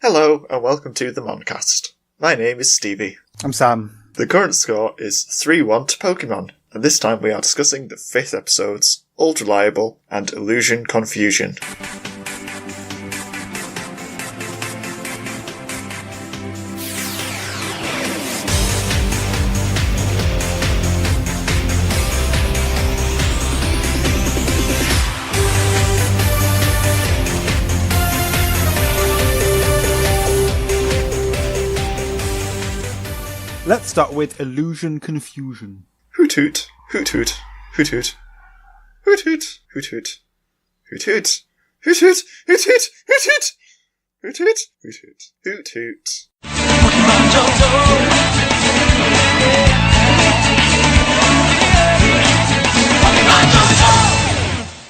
Hello and welcome to the Moncast. My name is Stevie. I'm Sam. The current score is 3-1 to Pokemon, and this time we are discussing the 5th episodes, Old Reliable and Illusion Confusion. Let's start with Illusion Confusion. Hoot hoot, hoot hoot, hoot hoot, hoot hoot, hoot hoot, hoot hoot, hoot hoot, hoot hoot, hoot hoot, hoot hoot, hoot hoot, hoot hoot.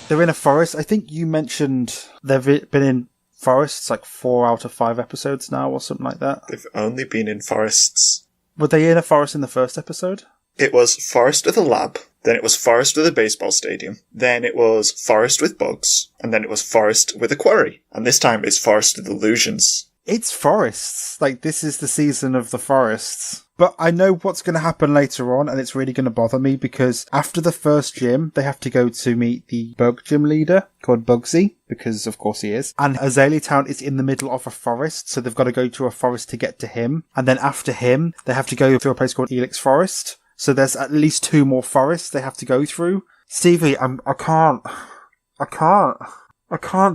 They're in a forest. I think you mentioned they've been in forests like 4 out of 5 episodes now or something like that. They've only been in forests. Were they in a forest in the first episode? It was forest with a lab, then it was forest with a baseball stadium, then it was forest with bugs, and then it was forest with a quarry. And this time it's forest with illusions. It's forests. Like, this is the season of the forests. But I know what's going to happen later on, and it's really going to bother me, because after the first gym, they have to go to meet the bug gym leader, called Bugsy, because of course he is. And Azalea Town is in the middle of a forest, so they've got to go to a forest to get to him. And then after him, they have to go to a place called Elix Forest. So there's at least 2 more forests they have to go through. Stevie, I can't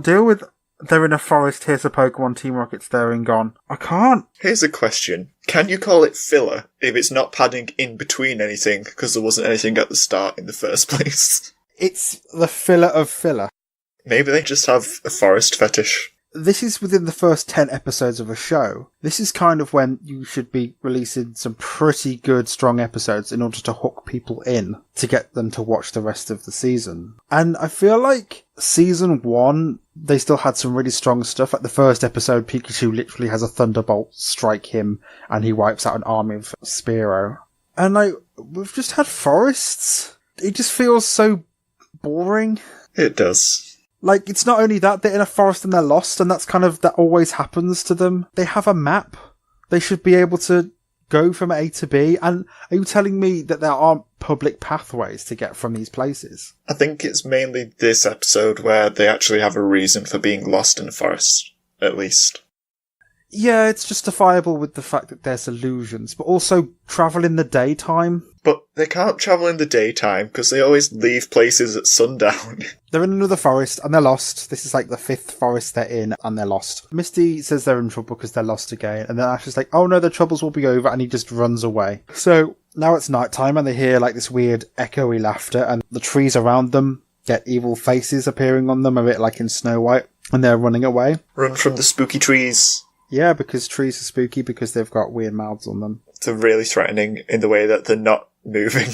deal with... They're in a forest, here's a Pokemon, Team Rocket's there and gone. I can't. Here's a question. Can you call it filler if it's not padding in between anything because there wasn't anything at the start in the first place? It's the filler of filler. Maybe they just have a forest fetish. This is within the first 10 episodes of a show. This is kind of when you should be releasing some pretty good, strong episodes in order to hook people in to get them to watch the rest of the season. And I feel like season 1, they still had some really strong stuff. Like the first episode, Pikachu literally has a thunderbolt strike him and he wipes out an army of Spearow. And like, we've just had forests. It just feels so boring. It does. Like, it's not only that, they're in a forest and they're lost, and that always happens to them. They have a map. They should be able to go from A to B, and are you telling me that there aren't public pathways to get from these places? I think it's mainly this episode where they actually have a reason for being lost in a forest, at least. Yeah, it's justifiable with the fact that there's illusions, but also travel in the daytime. But they can't travel in the daytime because they always leave places at sundown. They're in another forest and they're lost. This is like the 5th forest they're in and they're lost. Misty says they're in trouble because they're lost again. And then Ash is like, oh no, their troubles will be over. And he just runs away. So now it's nighttime and they hear like this weird echoey laughter and the trees around them get evil faces appearing on them, a bit like in Snow White. And they're running away. Run from the spooky trees. Yeah, because trees are spooky because they've got weird mouths on them. They're really threatening in the way that they're not moving.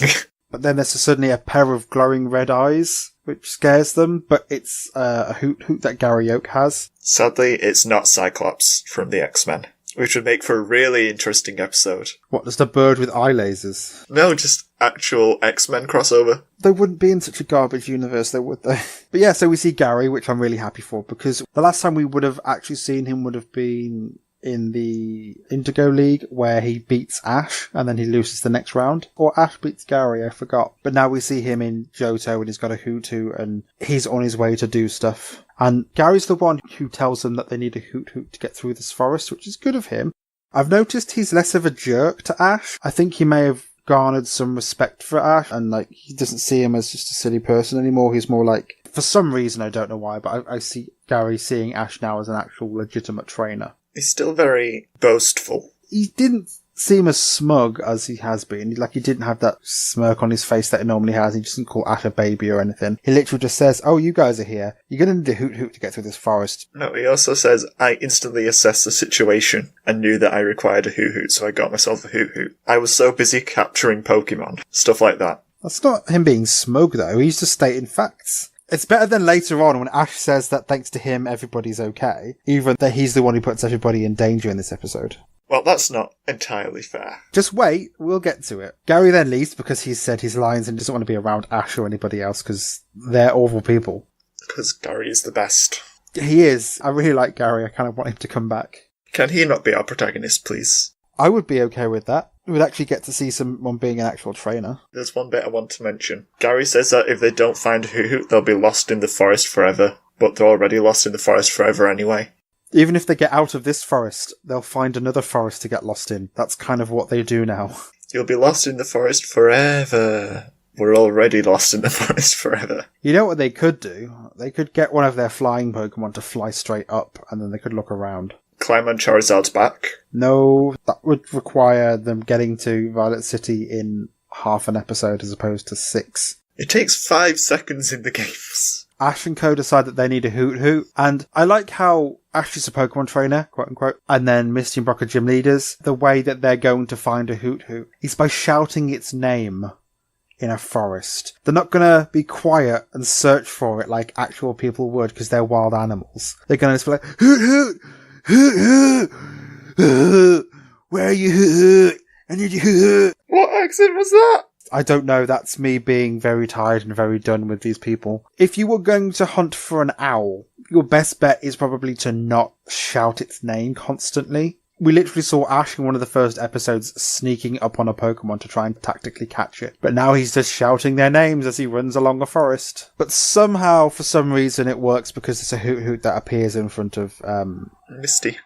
But then there's suddenly a pair of glowing red eyes, which scares them, but it's a hoot that Gary Oak has. Sadly, it's not Cyclops from the X-Men, which would make for a really interesting episode. What, just a bird with eye lasers? No, just actual X-Men crossover. They wouldn't be in such a garbage universe, though, would they? But yeah, so we see Gary, which I'm really happy for, because the last time we would have actually seen him would have been in the Indigo League, where he beats Ash, and then he loses the next round. Or Ash beats Gary, I forgot. But now we see him in Johto, and he's got a Hoot-Hoot, and he's on his way to do stuff. And Gary's the one who tells them that they need a Hoot-Hoot to get through this forest, which is good of him. I've noticed he's less of a jerk to Ash. I think he may have garnered some respect for Ash, and like, he doesn't see him as just a silly person anymore. He's more like, for some reason, I don't know why, but I see Gary seeing Ash now as an actual legitimate trainer. He's still very boastful. He didn't seem as smug as he has been. Like, he didn't have that smirk on his face that he normally has. He doesn't call Ash a baby or anything. He literally just says, oh, you guys are here. You're going to need a Hoot-Hoot to get through this forest. No, he also says, I instantly assessed the situation and knew that I required a Hoot-Hoot, so I got myself a Hoot-Hoot. I was so busy capturing Pokemon. Stuff like that. That's not him being smug, though. He's just stating facts. It's better than later on when Ash says that thanks to him, everybody's okay, even though he's the one who puts everybody in danger in this episode. Well, that's not entirely fair. Just wait, we'll get to it. Gary then leaves because he's said his lines and doesn't want to be around Ash or anybody else because they're awful people. Because Gary is the best. He is. I really like Gary. I kind of want him to come back. Can he not be our protagonist, please? I would be okay with that. We'd actually get to see someone being an actual trainer. There's one bit I want to mention. Gary says that if they don't find Hoot Hoot, they'll be lost in the forest forever. But they're already lost in the forest forever anyway. Even if they get out of this forest, they'll find another forest to get lost in. That's kind of what they do now. You'll be lost in the forest forever. We're already lost in the forest forever. You know what they could do? They could get one of their flying Pokemon to fly straight up, and then they could look around. Climb on Charizard's back. No, that would require them getting to Violet City in half an episode as opposed to 6. It takes 5 seconds in the games. Ash and Co decide that they need a Hoot Hoot, and I like how Ash is a Pokemon trainer, quote unquote, and then Misty and Brock are gym leaders. The way that they're going to find a Hoot Hoot is by shouting its name in a forest. They're not going to be quiet and search for it like actual people would because they're wild animals. They're going to just be like, Hoot Hoot! Hoot Hoot! Hoot! Where are you, Hoot Hoot? I need you, Hoot Hoot! What accent was that? I don't know, that's me being very tired and very done with these people. If you were going to hunt for an owl, your best bet is probably to not shout its name constantly. We literally saw Ash in one of the first episodes sneaking up on a Pokemon to try and tactically catch it. But now he's just shouting their names as he runs along a forest. But somehow, for some reason, it works because it's a Hoot Hoot that appears in front of, Misty.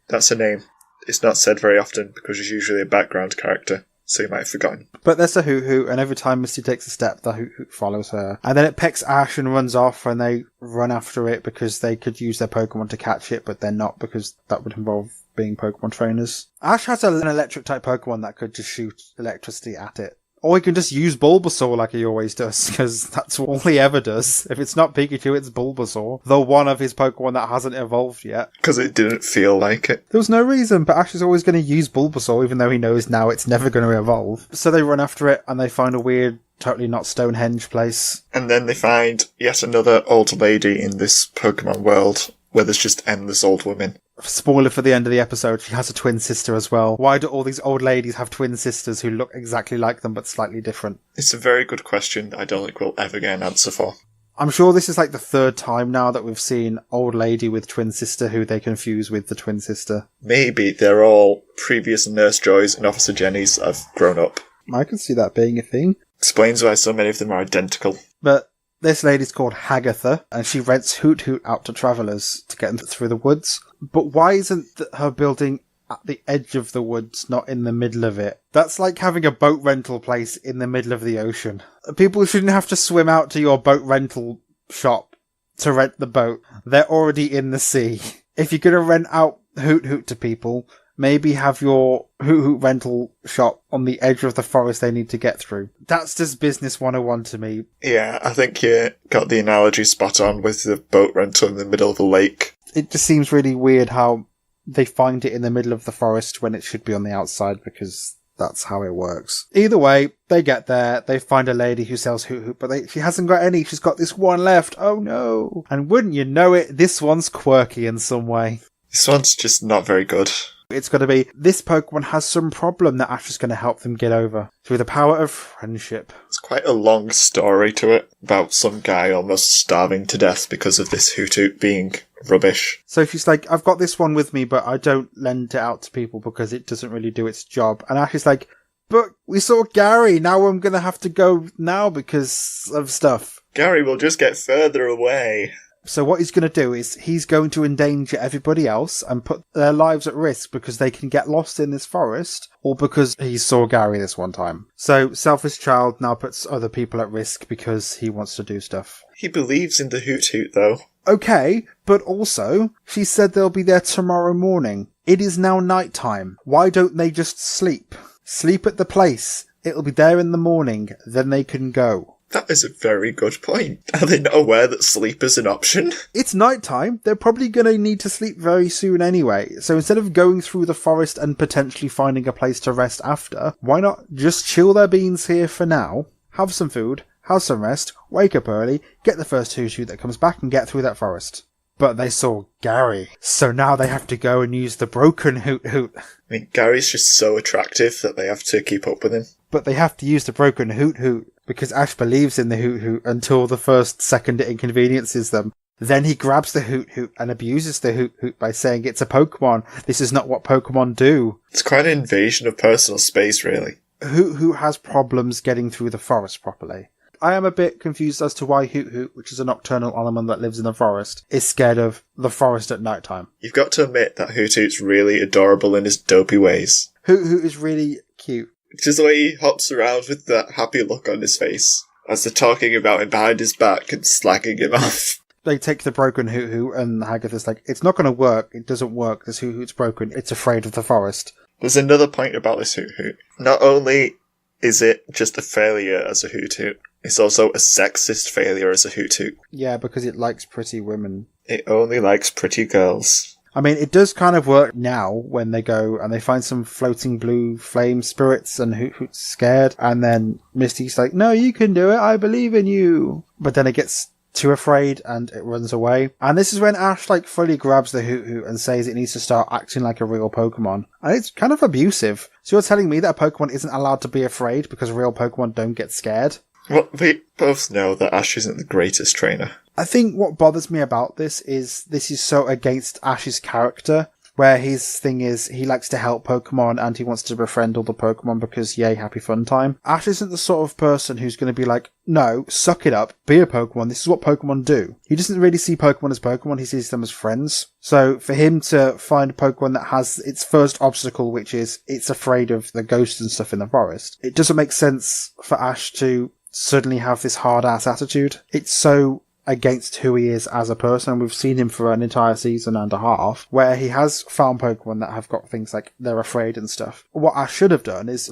That's her name. It's not said very often because she's usually a background character. So you might have forgotten. But there's a Hoot Hoot, and every time Misty takes a step, the Hoot Hoot follows her. And then it pecks Ash and runs off, and they run after it because they could use their Pokemon to catch it, but they're not because that would involve being Pokemon trainers. Ash has an electric-type Pokemon that could just shoot electricity at it. Or he can just use Bulbasaur like he always does, because that's all he ever does. If it's not Pikachu, it's Bulbasaur. The one of his Pokemon that hasn't evolved yet. Because it didn't feel like it. There was no reason, but Ash is always going to use Bulbasaur, even though he knows now it's never going to evolve. So they run after it, and they find a weird, totally not Stonehenge place. And then they find yet another old lady in this Pokemon world, where there's just endless old women. Spoiler for the end of the episode, she has a twin sister as well. Why do all these old ladies have twin sisters who look exactly like them but slightly different? It's a very good question that I don't think we'll ever get an answer for. I'm sure this is like the 3rd time now that we've seen old lady with twin sister who they confuse with the twin sister. Maybe they're all previous Nurse Joys and Officer Jennies that have grown up. I can see that being a thing. Explains why so many of them are identical. But this lady's called Hagatha, and she rents Hoot Hoot out to travellers to get them through the woods. But why isn't her building at the edge of the woods, not in the middle of it? That's like having a boat rental place in the middle of the ocean. People shouldn't have to swim out to your boat rental shop to rent the boat. They're already in the sea. If you're going to rent out Hoot Hoot to people, maybe have your Hoot Hoot rental shop on the edge of the forest they need to get through. That's just business 101 to me. Yeah, I think you got the analogy spot on with the boat rental in the middle of a lake. It just seems really weird how they find it in the middle of the forest when it should be on the outside, because that's how it works. Either way, they get there, they find a lady who sells Hoot Hoot, but she hasn't got any, she's got this one left. Oh no. And wouldn't you know it, this one's quirky in some way. This one's just not very good. It's going to be, this Pokemon has some problem that Ash is going to help them get over through the power of friendship. It's quite a long story to it about some guy almost starving to death because of this Hoot Hoot being rubbish. So she's like, I've got this one with me, but I don't lend it out to people because it doesn't really do its job. And Ash is like, but we saw Gary, now I'm going to have to go now because of stuff. Gary will just get further away. So what he's going to do is he's going to endanger everybody else and put their lives at risk because they can get lost in this forest, or because he saw Gary this one time. So Selfish Child now puts other people at risk because he wants to do stuff. He believes in the Hoot Hoot, though. Okay, but also, she said they'll be there tomorrow morning. It is now night time. Why don't they just sleep? Sleep at the place. It'll be there in the morning. Then they can go. That is a very good point. Are they not aware that sleep is an option? It's night time. They're probably going to need to sleep very soon anyway. So instead of going through the forest and potentially finding a place to rest after, why not just chill their beans here for now, have some food, have some rest, wake up early, get the first Hoot Hoot that comes back and get through that forest. But they saw Gary, so now they have to go and use the broken Hoot Hoot. I mean, Gary's just so attractive that they have to keep up with him. But they have to use the broken Hoot Hoot because Ash believes in the Hoot Hoot until the first second it inconveniences them. Then he grabs the Hoot Hoot and abuses the Hoot Hoot by saying it's a Pokemon. This is not what Pokemon do. It's quite an invasion of personal space, really. Hoot Hoot has problems getting through the forest properly. I am a bit confused as to why Hoot Hoot, which is a nocturnal animal that lives in the forest, is scared of the forest at night time. You've got to admit that Hoot Hoot's really adorable in his dopey ways. Hoot Hoot is really cute. Just the way he hops around with that happy look on his face as they're talking about him behind his back and slagging him off. They take the broken Hoot Hoot and Hagatha's like, it's not going to work. It doesn't work. This Hoot Hoot's broken. It's afraid of the forest. There's another point about this Hoot Hoot. Not only is it just a failure as a Hoot Hoot, it's also a sexist failure as a Hoot Hoot. Yeah, because it likes pretty women. It only likes pretty girls. I mean, it does kind of work now when they go and they find some floating blue flame spirits and Hoot Hoot's scared. And then Misty's like, no, you can do it. I believe in you. But then it gets too afraid and it runs away. And this is when Ash fully grabs the Hoot Hoot and says it needs to start acting like a real Pokemon. And it's kind of abusive. So you're telling me that a Pokemon isn't allowed to be afraid because real Pokemon don't get scared? Well, we both know that Ash isn't the greatest trainer. I think what bothers me about this is so against Ash's character, where his thing is he likes to help Pokemon and he wants to befriend all the Pokemon because yay, happy fun time. Ash isn't the sort of person who's going to be like, no, suck it up, be a Pokemon, this is what Pokemon do. He doesn't really see Pokemon as Pokemon, he sees them as friends. So for him to find a Pokemon that has its first obstacle, which is it's afraid of the ghosts and stuff in the forest, it doesn't make sense for Ash to suddenly have this hard-ass attitude. It's so against who he is as a person. We've seen him for an entire season and a half where he has found Pokemon that have got things like they're afraid and stuff. What Ash should have done is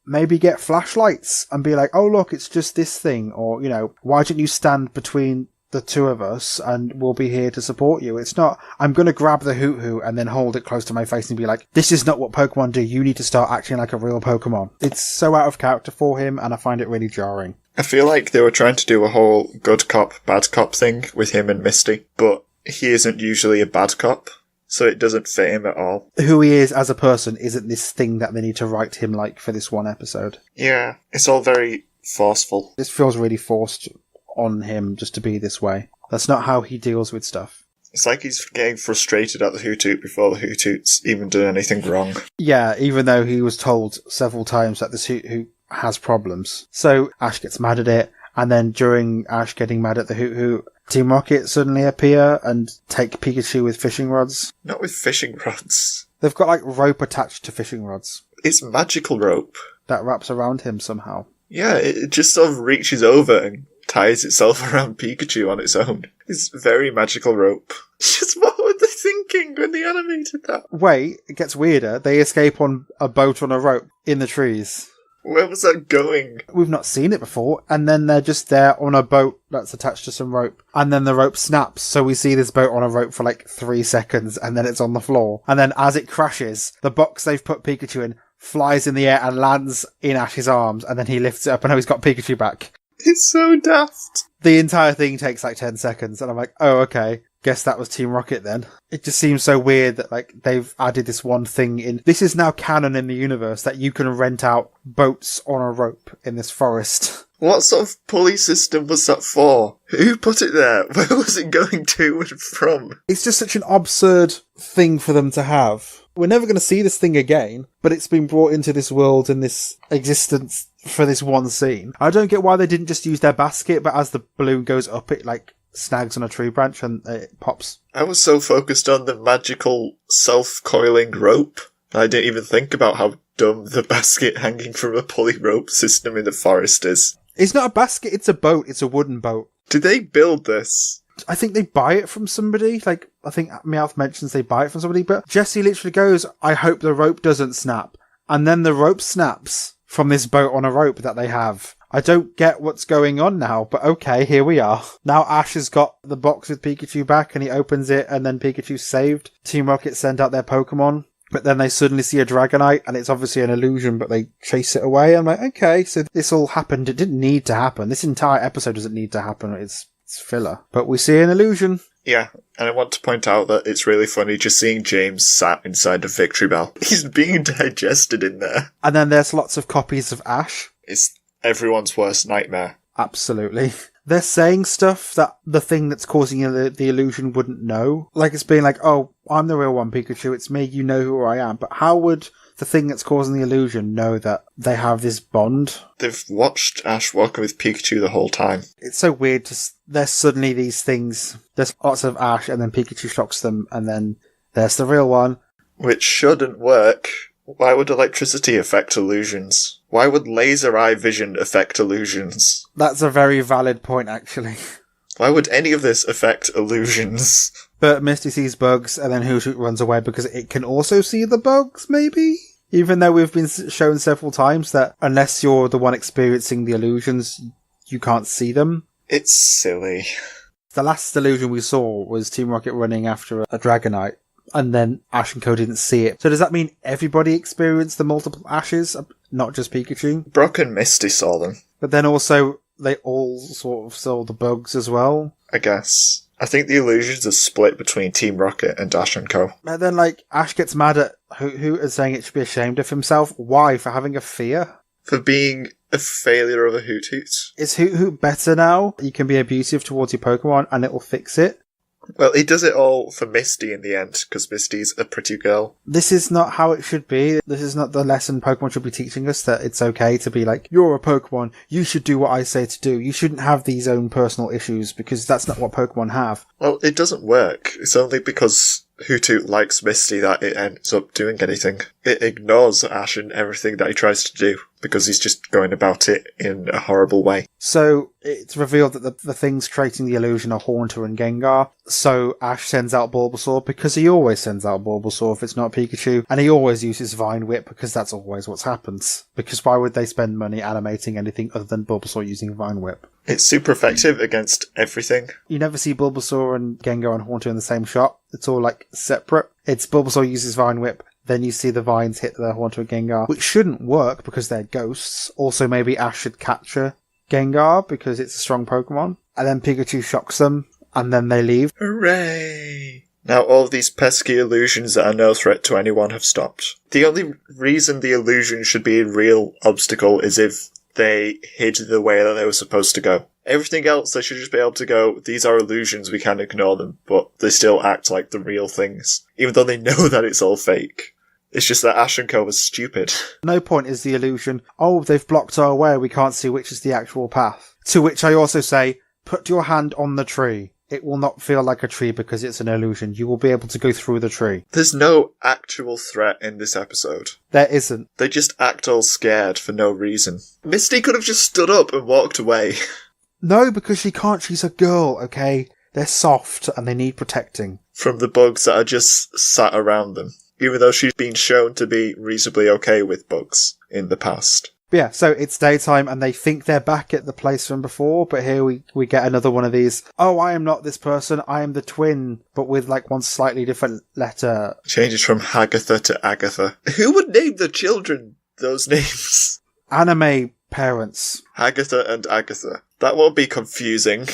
maybe get flashlights and be like, oh look, it's just this thing, or why don't you stand between the two of us and we'll be here to support you. It's not, I'm going to grab the Hoot Hoot and then hold it close to my face and be like, this is not what Pokemon do. You need to start acting like a real Pokemon. It's so out of character for him and I find it really jarring. I feel like they were trying to do a whole good cop, bad cop thing with him and Misty, but he isn't usually a bad cop, so it doesn't fit him at all. Who he is as a person isn't this thing that they need to write him like for this one episode. Yeah, it's all very forceful. This feels really forced on him just to be this way. That's not how he deals with stuff. It's like he's getting frustrated at the Hoot Hoot before the Hoot Hoot's even done anything wrong. Yeah, even though he was told several times that this Hoot Hoot has problems. So Ash gets mad at it, and then during Ash getting mad at the Hoot Hoot, Team Rocket suddenly appear and take Pikachu with fishing rods. Not with fishing rods. They've got rope attached to fishing rods. It's magical rope. That wraps around him somehow. Yeah, it just sort of reaches over and ties itself around Pikachu on its own. It's very magical rope. Just what were they thinking when they animated that? Wait, it gets weirder. They escape on a boat on a rope in the trees. Where was that going? We've not seen it before, and then they're just there on a boat that's attached to some rope, and then the rope snaps, so we see this boat on a rope for 3 seconds, and then it's on the floor. And then as it crashes, the box they've put Pikachu in flies in the air and lands in Ash's arms, and then he lifts it up and now he's got Pikachu back. It's so daft. The entire thing takes 10 seconds, and I'm like, oh, okay. Guess that was Team Rocket then. It just seems so weird that they've added this one thing in. This is now canon in the universe that you can rent out boats on a rope in this forest. What sort of pulley system was that for? Who put it there? Where was it going to and from? It's just such an absurd thing for them to have. We're never going to see this thing again, but it's been brought into this world and this existence for this one scene. I don't get why they didn't just use their basket, but as the balloon goes up, it snags on a tree branch and it pops. I was so focused on the magical self-coiling rope, I didn't even think about how dumb the basket hanging from a pulley rope system in the forest is. It's not a basket, it's a boat. It's a wooden boat. Did they build this? I think they buy it from somebody. I think Meowth mentions they buy it from somebody, but Jessie literally goes, I hope the rope doesn't snap. And then the rope snaps from this boat on a rope that they have. I don't get what's going on now, but okay, here we are. Now Ash has got the box with Pikachu back and he opens it and then Pikachu's saved. Team Rocket sent out their Pokemon, but then they suddenly see a Dragonite and it's obviously an illusion, but they chase it away. I'm like, okay, so this all happened. It didn't need to happen. This entire episode doesn't need to happen. It's filler. But we see an illusion. Yeah, and I want to point out that it's really funny just seeing James sat inside a Victory Bell. He's being digested in there. And then there's lots of copies of Ash. It's everyone's worst nightmare. Absolutely. they're saying stuff that the thing that's causing you the illusion wouldn't know. Like it's being like, oh, I'm the real one, Pikachu, it's me, you know who I am. But how would the thing that's causing the illusion know that they have this bond? They've watched Ash walking with Pikachu the whole time. It's so weird. There's suddenly these things. There's lots of Ash, and then Pikachu shocks them, and then there's the real one. Which shouldn't work. Why would electricity affect illusions? Why would laser eye vision affect illusions? That's a very valid point, actually. Why would any of this affect illusions? But Misty sees bugs, and then Hoothoot runs away because it can also see the bugs, maybe? Even though we've been shown several times that unless you're the one experiencing the illusions, you can't see them. It's silly. The last illusion we saw was Team Rocket running after a Dragonite, and then Ash and Co didn't see it. So does that mean everybody experienced the multiple Ashes, not just Pikachu? Brock and Misty saw them. But then also, they all sort of saw the bugs as well. I guess. I think the illusions are split between Team Rocket and Ash and Co. And then, Ash gets mad at Hoot and saying it should be ashamed of himself. Why? For having a fear? For being a failure of a Hoot-Hoot. Is Hoot better now? You can be abusive towards your Pokemon and it will fix it? Well, he does it all for Misty in the end, because Misty's a pretty girl. This is not how it should be. This is not the lesson Pokemon should be teaching us, that it's okay to be like, you're a Pokemon, you should do what I say to do. You shouldn't have these own personal issues, because that's not what Pokemon have. Well, it doesn't work. It's only because Hoothoot likes Misty that it ends up doing anything. It ignores Ash and everything that he tries to do, because he's just going about it in a horrible way. So, it's revealed that the things creating the illusion are Haunter and Gengar. So, Ash sends out Bulbasaur because he always sends out Bulbasaur if it's not Pikachu. And he always uses Vine Whip because that's always what happens. Because why would they spend money animating anything other than Bulbasaur using Vine Whip? It's super effective against everything. You never see Bulbasaur and Gengar and Haunter in the same shot. It's all separate. It's Bulbasaur uses Vine Whip, then you see the vines hit the Haunter and Gengar, which shouldn't work because they're ghosts. Also, maybe Ash should capture Gengar because it's a strong Pokemon. And then Pikachu shocks them, and then they leave. Hooray! Now all of these pesky illusions that are no threat to anyone have stopped. The only reason the illusion should be a real obstacle is if they hid the way that they were supposed to go. Everything else, they should just be able to go, these are illusions, we can't ignore them, but they still act like the real things, even though they know that it's all fake. It's just that Ash and Co was stupid. No point is the illusion, oh, they've blocked our way, we can't see which is the actual path. To which I also say, put your hand on the tree. It will not feel like a tree because it's an illusion. You will be able to go through the tree. There's no actual threat in this episode. There isn't. They just act all scared for no reason. Misty could have just stood up and walked away. No, because she can't. She's a girl, okay? They're soft and they need protecting. From the bugs that are just sat around them. Even though she's been shown to be reasonably okay with bugs in the past. But yeah, so it's daytime and they think they're back at the place from before, but here we get another one of these, oh, I am not this person, I am the twin, but with one slightly different letter. Changes from Hagatha to Agatha. Who would name the children those names? Anime parents. Hagatha and Agatha. That won't be confusing.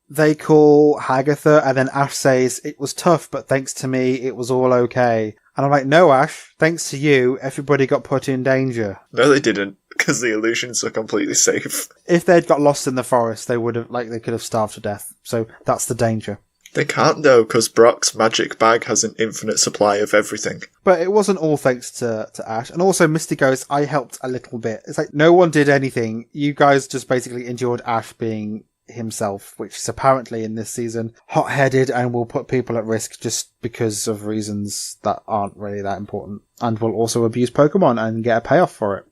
They call Hagatha and then Ash says, it was tough, but thanks to me, it was all okay. And I'm like, no, Ash, thanks to you, everybody got put in danger. No, they didn't, because the illusions are completely safe. If they'd got lost in the forest, they would have, they could have starved to death. So that's the danger. They can't though, because Brock's magic bag has an infinite supply of everything. But it wasn't all thanks to Ash. And also Misty goes, I helped a little bit. It's like, no one did anything. You guys just basically endured Ash being himself, which is apparently in this season hot-headed and will put people at risk just because of reasons that aren't really that important, and will also abuse Pokemon and get a payoff for it.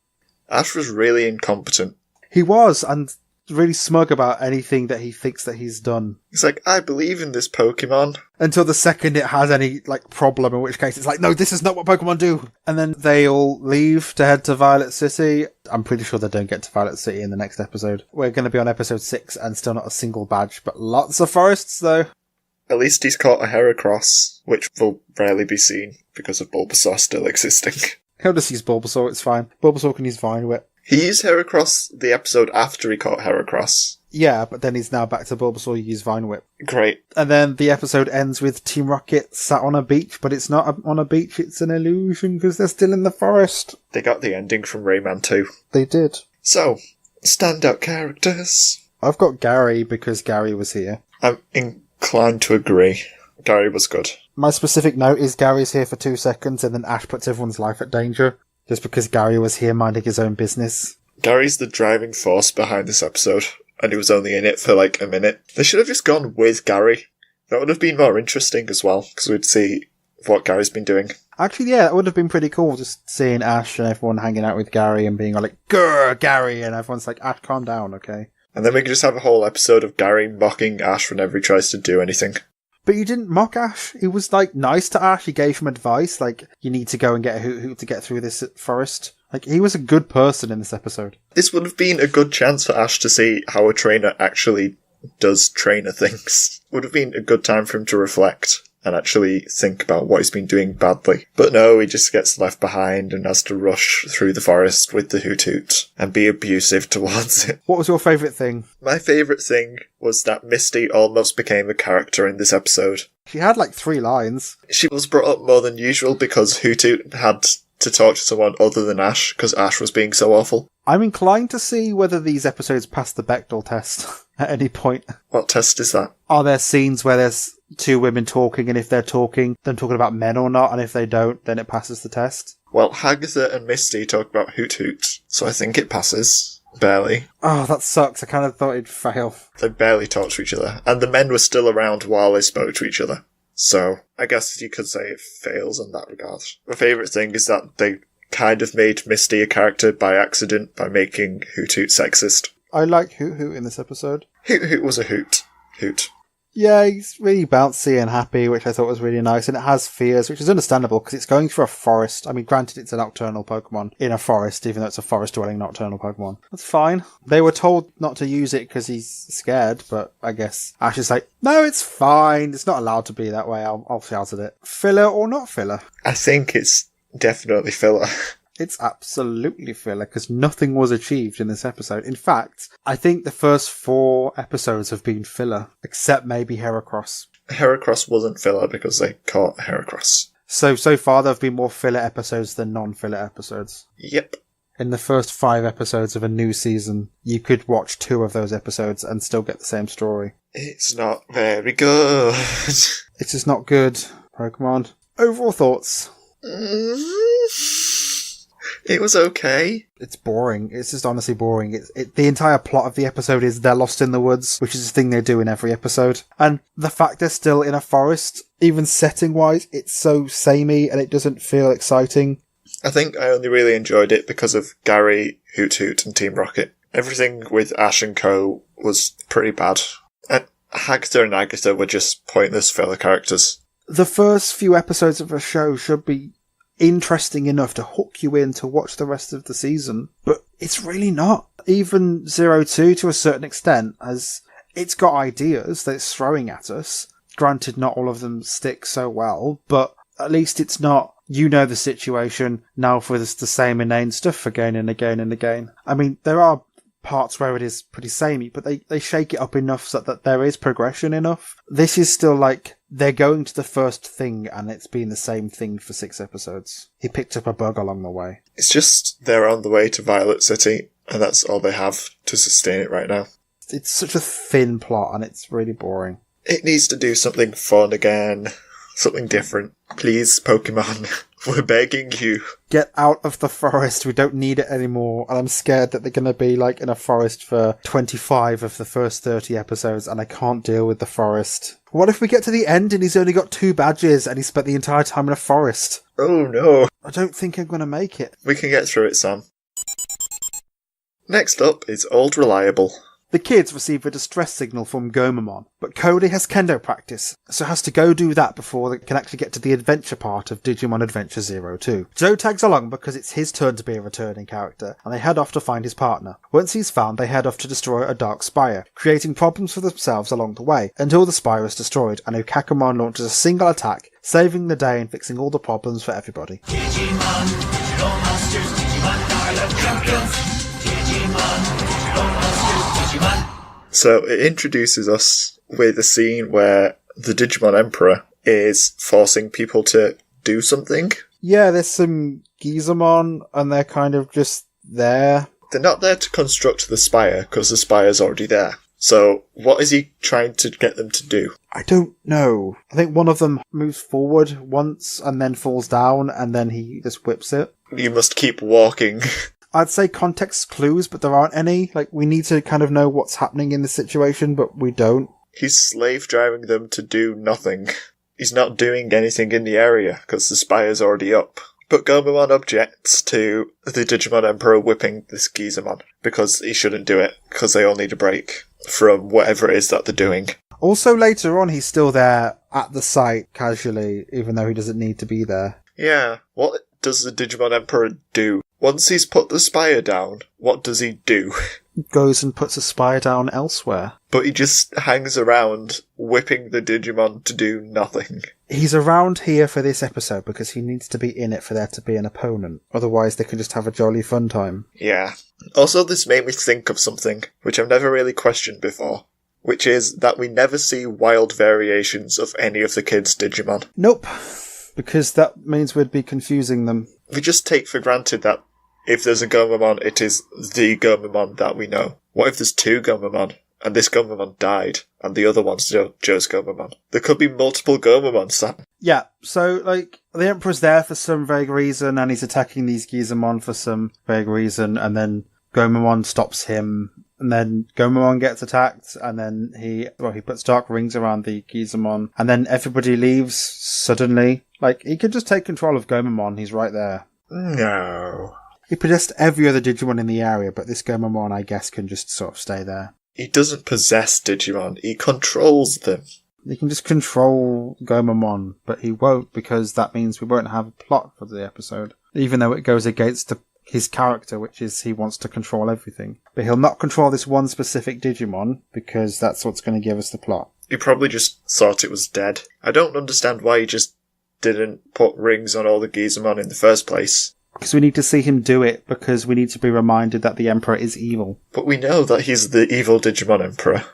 Ash was really incompetent. He was, and really smug about anything that he thinks that he's done. He's like, I believe in this Pokemon. Until the second it has any problem, in which case it's like, no, this is not what Pokemon do. And then they all leave to head to Violet City. I'm pretty sure they don't get to Violet City in the next episode. We're going to be on episode 6 and still not a single badge, but lots of forests though. At least he's caught a Heracross, which will rarely be seen because of Bulbasaur still existing. He'll just use Bulbasaur, it's fine. Bulbasaur can use Vine Whip. He used Heracross the episode after he caught Heracross. Yeah, but then he's now back to Bulbasaur, use Vine Whip. Great. And then the episode ends with Team Rocket sat on a beach, but it's not on a beach, it's an illusion because they're still in the forest. They got the ending from Rayman 2. They did. So, standout characters. I've got Gary because Gary was here. I'm inclined to agree. Gary was good. My specific note is Gary's here for 2 seconds and then Ash puts everyone's life at danger just because Gary was here minding his own business. Gary's the driving force behind this episode, and he was only in it for like a minute. They should have just gone with Gary. That would have been more interesting as well, because we'd see what Gary's been doing. Actually, yeah, it would have been pretty cool just seeing Ash and everyone hanging out with Gary and being like, "Grr, Gary," and everyone's like, "Ash, calm down, okay?" And then we could just have a whole episode of Gary mocking Ash whenever he tries to do anything. But you didn't mock Ash. He was, like, nice to Ash. He gave him advice, like, you need to go and get a Hoot Hoot to get through this forest. Like, he was a good person in this episode. This would have been a good chance for Ash to see how a trainer actually does trainer things. Would have been a good time for him to reflect and actually think about what he's been doing badly. But no, he just gets left behind and has to rush through the forest with the Hoot Hoot and be abusive towards it. What was your favourite thing? My favourite thing was that Misty almost became a character in this episode. She had, like, 3 lines. She was brought up more than usual because Hoot Hoot had to talk to someone other than Ash because Ash was being so awful. I'm inclined to see whether these episodes pass the Bechdel test at any point. What test is that? Are there scenes where there's 2 women talking, and if they're talking, then talking about men or not, and if they don't, then it passes the test? Well, Hagatha and Misty talk about Hoot Hoot, so I think it passes. Barely. Oh, that sucks. I kind of thought it'd fail. They barely talk to each other, and the men were still around while they spoke to each other. So, I guess you could say it fails in that regard. My favourite thing is that they kind of made Misty a character by accident by making Hoot Hoot sexist. I like Hoot Hoot in this episode. Hoot Hoot was a hoot. Hoot. Yeah, he's really bouncy and happy, which I thought was really nice, and it has fears, which is understandable, because it's going through a forest. I mean, granted, it's a nocturnal Pokemon in a forest, even though it's a forest-dwelling nocturnal Pokemon. That's fine. They were told not to use it because he's scared, but I guess Ash is like, no, it's fine. It's not allowed to be that way. I'll shout at it. Filler or not filler? I think it's definitely filler. It's absolutely filler, because nothing was achieved in this episode. In fact, I think the first 4 episodes have been filler, except maybe Heracross. Heracross wasn't filler because they caught Heracross. So far there have been more filler episodes than non-filler episodes. Yep. In the first 5 episodes of a new season, you could watch 2 of those episodes and still get the same story. It's not very good. It's just not good, Pokemon. Overall thoughts? It was okay. It's boring. It's just honestly boring. The entire plot of the episode is they're lost in the woods, which is a thing they do in every episode. And the fact they're still in a forest, even setting-wise, it's so samey and it doesn't feel exciting. I think I only really enjoyed it because of Gary, Hoot Hoot, and Team Rocket. Everything with Ash and Co. was pretty bad. And Hagatha and Agatha were just pointless filler characters. The first few episodes of a show should be interesting enough to hook you in to watch the rest of the season, but it's really not. Even 02 to a certain extent, as it's got ideas that it's throwing at us. Granted, not all of them stick so well, but at least it's not, you know the situation, now for the same inane stuff again and again and again. I mean, there are parts where it is pretty samey, but they shake it up enough so that there is progression enough. This is still like, they're going to the first thing and it's been the same thing for 6 episodes. He picked up a bug along the way. It's just they're on the way to Violet City, and that's all they have to sustain it right now. It's such a thin plot and it's really boring. It needs to do something fun again. Something different. Please, Pokemon. We're begging you. Get out of the forest. We don't need it anymore. And I'm scared that they're going to be like in a forest for 25 of the first 30 episodes and I can't deal with the forest. What if we get to the end and he's only got 2 badges and he spent the entire time in a forest? Oh no. I don't think I'm going to make it. We can get through it, Sam. Next up is Old Reliable. The kids receive a distress signal from Gomamon, but Cody has kendo practice, so has to go do that before they can actually get to the adventure part of Digimon Adventure 02. Joe tags along because it's his turn to be a returning character, and they head off to find his partner. Once he's found, they head off to destroy a Dark Spire, creating problems for themselves along the way, until the Spire is destroyed, and Okakamon launches a single attack, saving the day and fixing all the problems for everybody. Digimon, digital monsters, Digimon are the champions. Digimon, digital monsters, Digimon. So it introduces us with a scene where the Digimon Emperor is forcing people to do something. Yeah, there's some Gizamon, and they're kind of just there. They're not there to construct the spire, because the spire's already there. So, what is he trying to get them to do? I don't know. I think one of them moves forward once and then falls down and then he just whips it. You must keep walking. I'd say context clues, but there aren't any. Like, we need to kind of know what's happening in this situation, but we don't. He's slave driving them to do nothing. He's not doing anything in the area, because the spire's already up. But Gomamon objects to the Digimon Emperor whipping this Gizamon, because he shouldn't do it, because they all need a break from whatever it is that they're doing. Also, later on, he's still there at the site, casually, even though he doesn't need to be there. Yeah, what does the Digimon Emperor do? Once he's put the spire down, what does he do? Goes and puts a spire down elsewhere. But he just hangs around, whipping the Digimon to do nothing. He's around here for this episode because he needs to be in it for there to be an opponent. Otherwise, they can just have a jolly fun time. Yeah. Also, this made me think of something, which I've never really questioned before, which is that we never see wild variations of any of the kids' Digimon. Nope. Because that means we'd be confusing them. We just take for granted that if there's a Gomamon, it is the Gomamon that we know. What if there's two Gomamon, and this Gomamon died, and the other one's Joe's Gomamon? There could be multiple Gomamons. Yeah, so, like, the Emperor's there for some vague reason, and he's attacking these Gizamon for some vague reason, and then Gomamon stops him, and then Gomamon gets attacked, and then he puts dark rings around the Gizamon, and then everybody leaves suddenly. Like, he could just take control of Gomamon, he's right there. No. He possessed every other Digimon in the area, but this Gomamon, I guess, can just sort of stay there. He doesn't possess Digimon, he controls them. He can just control Gomamon, but he won't, because that means we won't have a plot for the episode. Even though it goes against his character, which is he wants to control everything. But he'll not control this one specific Digimon, because that's what's going to give us the plot. He probably just thought it was dead. I don't understand why he just didn't put rings on all the Gizamon in the first place. Because we need to see him do it, because we need to be reminded that the Emperor is evil. But we know that he's the evil Digimon Emperor.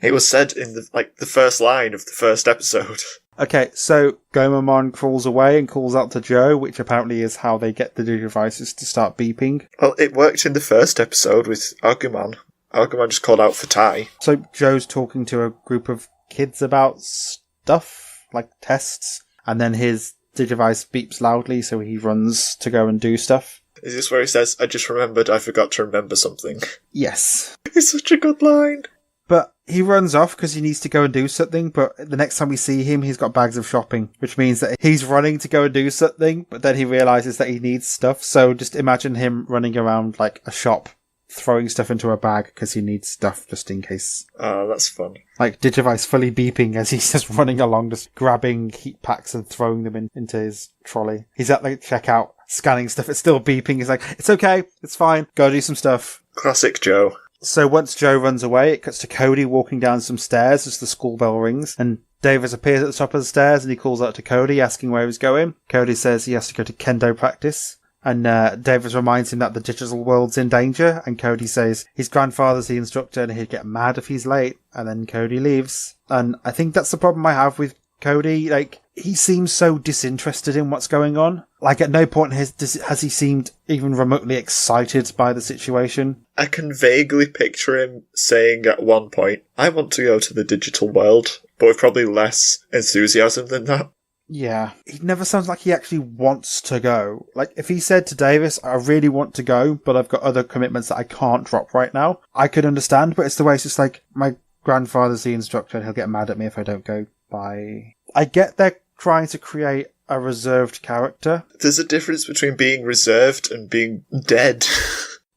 It was said in the first line of the first episode. Okay, so Gomamon crawls away and calls out to Joe, which apparently is how they get the Digivices to start beeping. Well, it worked in the first episode with Agumon. Agumon just called out for Tai. So Joe's talking to a group of kids about stuff, like tests, and then his Digivice beeps loudly, so he runs to go and do stuff. Is this where he says, I just remembered I forgot to remember something? Yes. It's such a good line. But he runs off because he needs to go and do something, but the next time we see him, he's got bags of shopping, which means that he's running to go and do something, but then he realises that he needs stuff, so just imagine him running around like a shop, throwing stuff into a bag because he needs stuff just in case. Oh, that's fun. Like Digivice fully beeping as he's just running along, just grabbing heat packs and throwing them into his trolley. He's at the checkout, scanning stuff, it's still beeping, he's like, it's okay, it's fine, go do some stuff. Classic Joe. So once Joe runs away, it cuts to Cody walking down some stairs as the school bell rings, and Davis appears at the top of the stairs and he calls out to Cody, asking where he's going. Cody says he has to go to kendo practice, and Davis reminds him that the digital world's in danger, and Cody says his grandfather's the instructor and he'd get mad if he's late, and then Cody leaves. And I think that's the problem I have with Cody. Like, he seems so disinterested in what's going on. Like, at no point has he seemed even remotely excited by the situation. I can vaguely picture him saying at one point, I want to go to the digital world, but with probably less enthusiasm than that. Yeah. He never sounds like he actually wants to go. Like, if he said to Davis, I really want to go, but I've got other commitments that I can't drop right now, I could understand, but it's the way it's just like, my grandfather's the instructor and he'll get mad at me if I don't go. Bye. I get they're trying to create a reserved character. There's a difference between being reserved and being dead.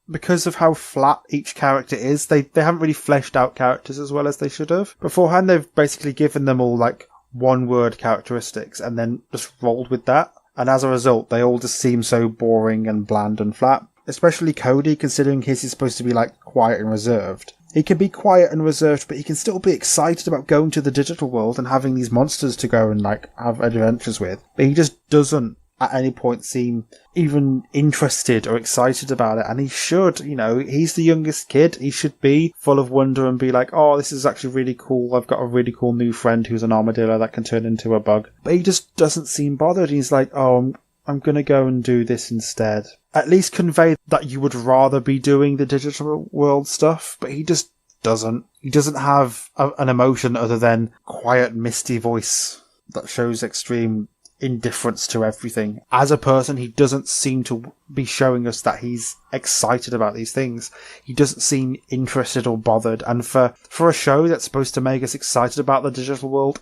Because of how flat each character is, they haven't really fleshed out characters as well as they should have. Beforehand, they've basically given them all, like, one-word characteristics and then just rolled with that. And as a result, they all just seem so boring and bland and flat. Especially Cody, considering his is supposed to be, like, quiet and reserved. He can be quiet and reserved, but he can still be excited about going to the digital world and having these monsters to go and, like, have adventures with. But he just doesn't at any point seem even interested or excited about it. And he should, you know, he's the youngest kid. He should be full of wonder and be like, oh, this is actually really cool. I've got a really cool new friend who's an armadillo that can turn into a bug. But he just doesn't seem bothered. He's like, oh, I'm going to go and do this instead. At least convey that you would rather be doing the digital world stuff, but he just doesn't. He doesn't have an emotion other than quiet, misty voice that shows extreme indifference to everything. As a person, he doesn't seem to be showing us that he's excited about these things. He doesn't seem interested or bothered. And for a show that's supposed to make us excited about the digital world,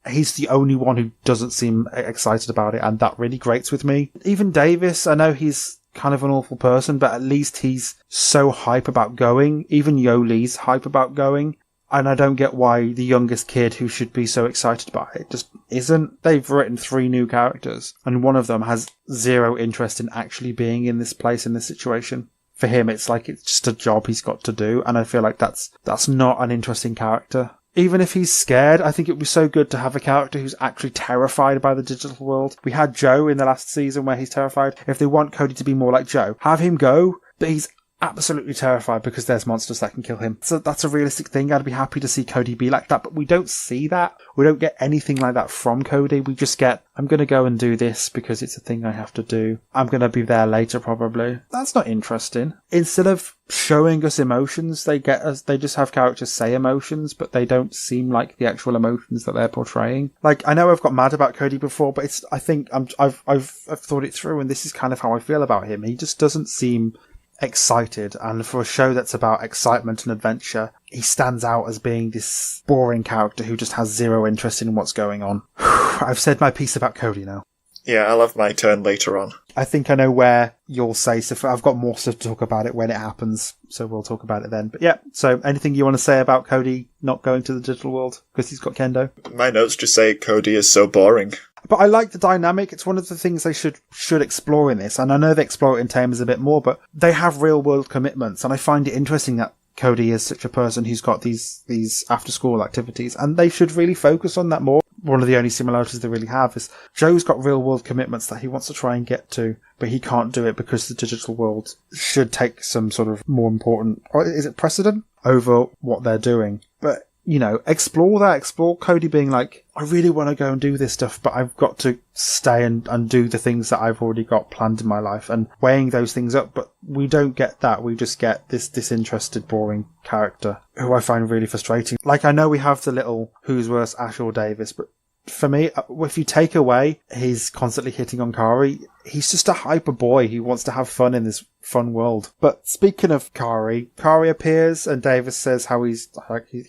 he's the only one who doesn't seem excited about it, and that really grates with me. Even Davis, I know he's kind of an awful person, but at least he's so hype about going. Even Yoli's hype about going. And I don't get why the youngest kid who should be so excited about it just isn't. They've written 3 new characters, and one of them has zero interest in actually being in this place, in this situation. For him, it's like it's just a job he's got to do, and I feel like that's not an interesting character. Even if he's scared, I think it would be so good to have a character who's actually terrified by the digital world. We had Joe in the last season where he's terrified. If they want Cody to be more like Joe, have him go, but he's absolutely terrified because there's monsters that can kill him. So that's a realistic thing. I'd be happy to see Cody be like that, but we don't see that. We don't get anything like that from Cody. We just get, I'm going to go and do this because it's a thing I have to do. I'm going to be there later probably. That's not interesting. Instead of showing us emotions, they just have characters say emotions, but they don't seem like the actual emotions that they're portraying. Like, I know I've got mad about Cody before, but I think I've thought it through, and this is kind of how I feel about him. He just doesn't seem excited, and for a show that's about excitement and adventure, he stands out as being this boring character who just has zero interest in what's going on. I've said my piece about Cody now. Yeah, I'll have my turn later on. I think I know where you'll say, so I've got more stuff to talk about it when it happens, so we'll talk about it then. But yeah, so anything you want to say about Cody not going to the digital world because he's got kendo? My notes just say Cody is so boring. But I like the dynamic. It's one of the things they should explore in this. And I know they explore it in Tamers a bit more, but they have real world commitments. And I find it interesting that Cody is such a person who's got these after school activities, and they should really focus on that more. One of the only similarities they really have is Joe's got real world commitments that he wants to try and get to, but he can't do it because the digital world should take some sort of more important, or is it precedent over what they're doing? But you know, explore that. Explore Cody being like, I really want to go and do this stuff, but I've got to stay and do the things that I've already got planned in my life, and weighing those things up. But we don't get that. We just get this disinterested, boring character who I find really frustrating. Like, I know we have the little who's worse, Ash or Davis, but for me, if you take away he's constantly hitting on Kari, he's just a hyper boy who wants to have fun in this fun world. But speaking of Kari appears and Davis says how he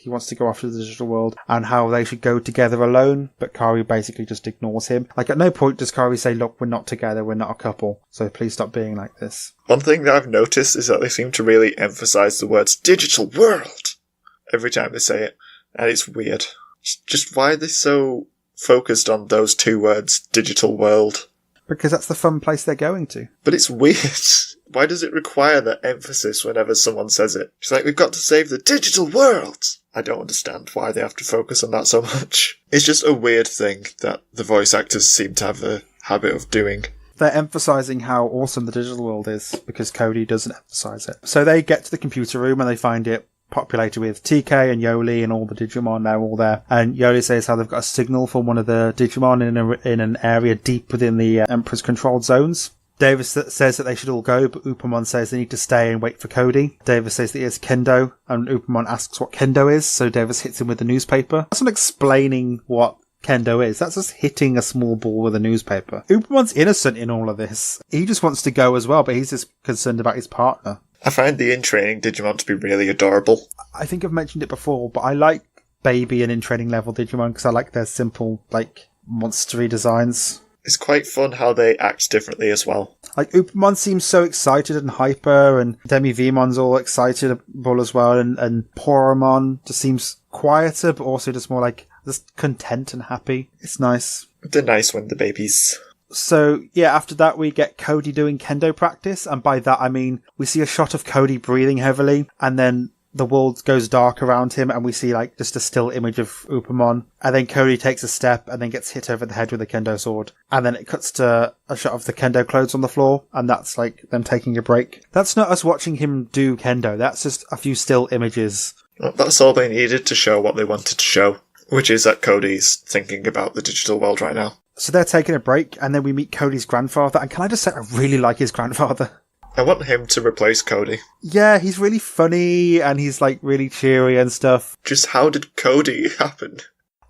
wants to go after the digital world and how they should go together alone, but Kari basically just ignores him. Like, at no point does Kari say, look, we're not together, we're not a couple, so please stop being like this. One thing that I've noticed is that they seem to really emphasize the words digital world every time they say it, and it's weird. Just why are they so focused on those 2 words, digital world? Because that's the fun place they're going to. But it's weird. Why does it require that emphasis whenever someone says it? It's like, we've got to save the digital world! I don't understand why they have to focus on that so much. It's just a weird thing that the voice actors seem to have a habit of doing. They're emphasizing how awesome the digital world is because Cody doesn't emphasize it. So they get to the computer room and they find it populated with TK and Yoli and all the Digimon. They're all there, and Yoli says how they've got a signal from one of the Digimon in an area deep within the Emperor's controlled zones. Davis says that they should all go, but Upamon says they need to stay and wait for Cody. Davis says that he has kendo, and Upamon asks what kendo is, so Davis hits him with the newspaper. That's not explaining what kendo is. That's just hitting a small ball with a newspaper. Upamon's innocent in all of this. He just wants to go as well, but he's just concerned about his partner. I find the in-training Digimon to be really adorable. I think I've mentioned it before, but I like baby and in-training level Digimon because I like their simple, like, monstery designs. It's quite fun how they act differently as well. Like, Upamon seems so excited and hyper, and Demi-Vemon's all excitable as well, and Poromon just seems quieter, but also just more like, just content and happy. It's nice. They're nice when the babies. So, yeah, after that we get Cody doing kendo practice, and by that I mean we see a shot of Cody breathing heavily, and then the world goes dark around him, and we see, like, just a still image of Upamon, and then Cody takes a step and then gets hit over the head with a kendo sword, and then it cuts to a shot of the kendo clothes on the floor, and that's, like, them taking a break. That's not us watching him do kendo, that's just a few still images. Well, that's all they needed to show what they wanted to show, which is that Cody's thinking about the digital world right now. So they're taking a break, and then we meet Cody's grandfather, and can I just say, I really like his grandfather. I want him to replace Cody. Yeah, he's really funny and he's like really cheery and stuff. Just how did Cody happen?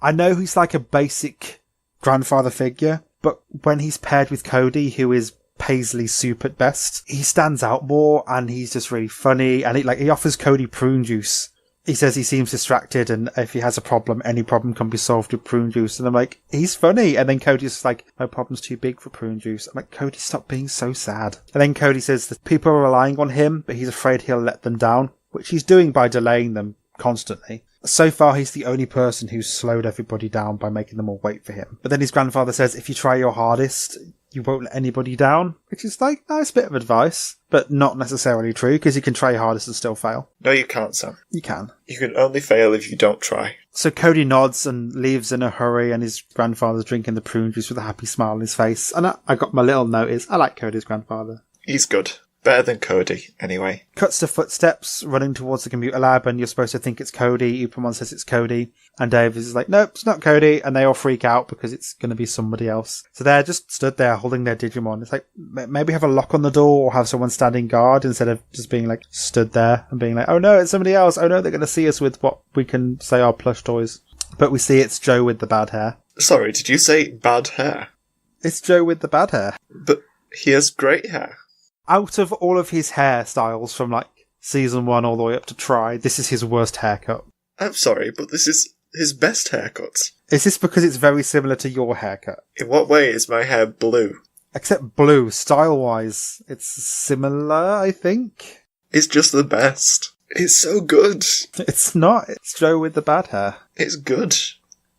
I know he's like a basic grandfather figure, but when he's paired with Cody, who is Paisley soup at best, he stands out more and he's just really funny. And he offers Cody prune juice. He says he seems distracted and if he has a problem, any problem can be solved with prune juice. And I'm like, he's funny. And then Cody's like, my problem's too big for prune juice. I'm like, Cody, stop being so sad. And then Cody says that people are relying on him, but he's afraid he'll let them down, which he's doing by delaying them constantly. So far, he's the only person who's slowed everybody down by making them all wait for him. But then his grandfather says, if you try your hardest, you won't let anybody down, which is like, nice bit of advice, but not necessarily true, because you can try your hardest and still fail. No, you can't, Sam. You can. You can only fail if you don't try. So Cody nods and leaves in a hurry, and his grandfather's drinking the prune juice with a happy smile on his face. And I got my little note is, I like Cody's grandfather. He's good. Better than Cody, anyway. Cuts to footsteps running towards the computer lab, and you're supposed to think it's Cody. Upamon says it's Cody, and Dave is like, nope, it's not Cody, and they all freak out because it's going to be somebody else. So they're just stood there holding their Digimon. It's like, maybe have a lock on the door or have someone standing guard instead of just being like stood there and being like, oh no, it's somebody else. Oh no, they're going to see us with what we can say are plush toys. But we see it's Joe with the bad hair. Sorry, did you say bad hair? It's Joe with the bad hair. But he has great hair. Out of all of his hairstyles from like season 1 all the way up to Try, this is his worst haircut. I'm sorry, but this is his best haircut. Is this because it's very similar to your haircut? In what way is my hair blue? Except blue, style-wise, it's similar, I think. It's just the best. It's so good. It's not. It's Joe with the bad hair. It's good.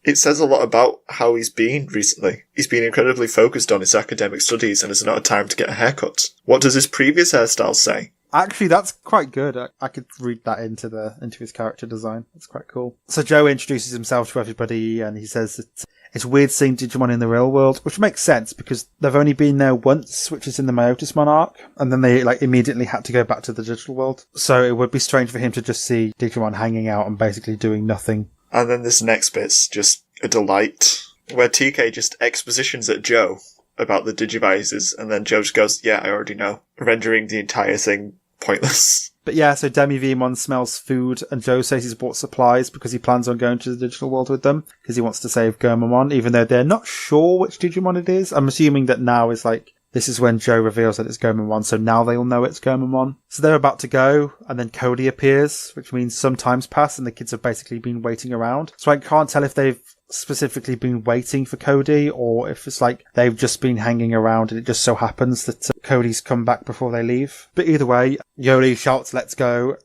It says a lot about how he's been recently. He's been incredibly focused on his academic studies and has not had time to get a haircut. What does his previous hairstyle say? Actually, that's quite good. I could read that into his character design. That's quite cool. So Joe introduces himself to everybody and he says that it's weird seeing Digimon in the real world, which makes sense because they've only been there once, which is in the Myotismon arc, and then they immediately had to go back to the digital world. So it would be strange for him to just see Digimon hanging out and basically doing nothing. And then this next bit's just a delight, where TK just expositions at Joe about the Digivices, and then Joe just goes, yeah, I already know, rendering the entire thing pointless. But yeah, so Demi-Vemon smells food, and Joe says he's bought supplies because he plans on going to the digital world with them, because he wants to save Gomamon, even though they're not sure which Digimon it is. I'm assuming that now is this is when Joe reveals that it's Gomamon, so now they'll know it's Gomamon. So they're about to go, and then Cody appears, which means some time's passed, and the kids have basically been waiting around. So I can't tell if they've specifically been waiting for Cody, or if it's they've just been hanging around and it just so happens that Cody's come back before they leave. But either way, Yoli shouts, let's go,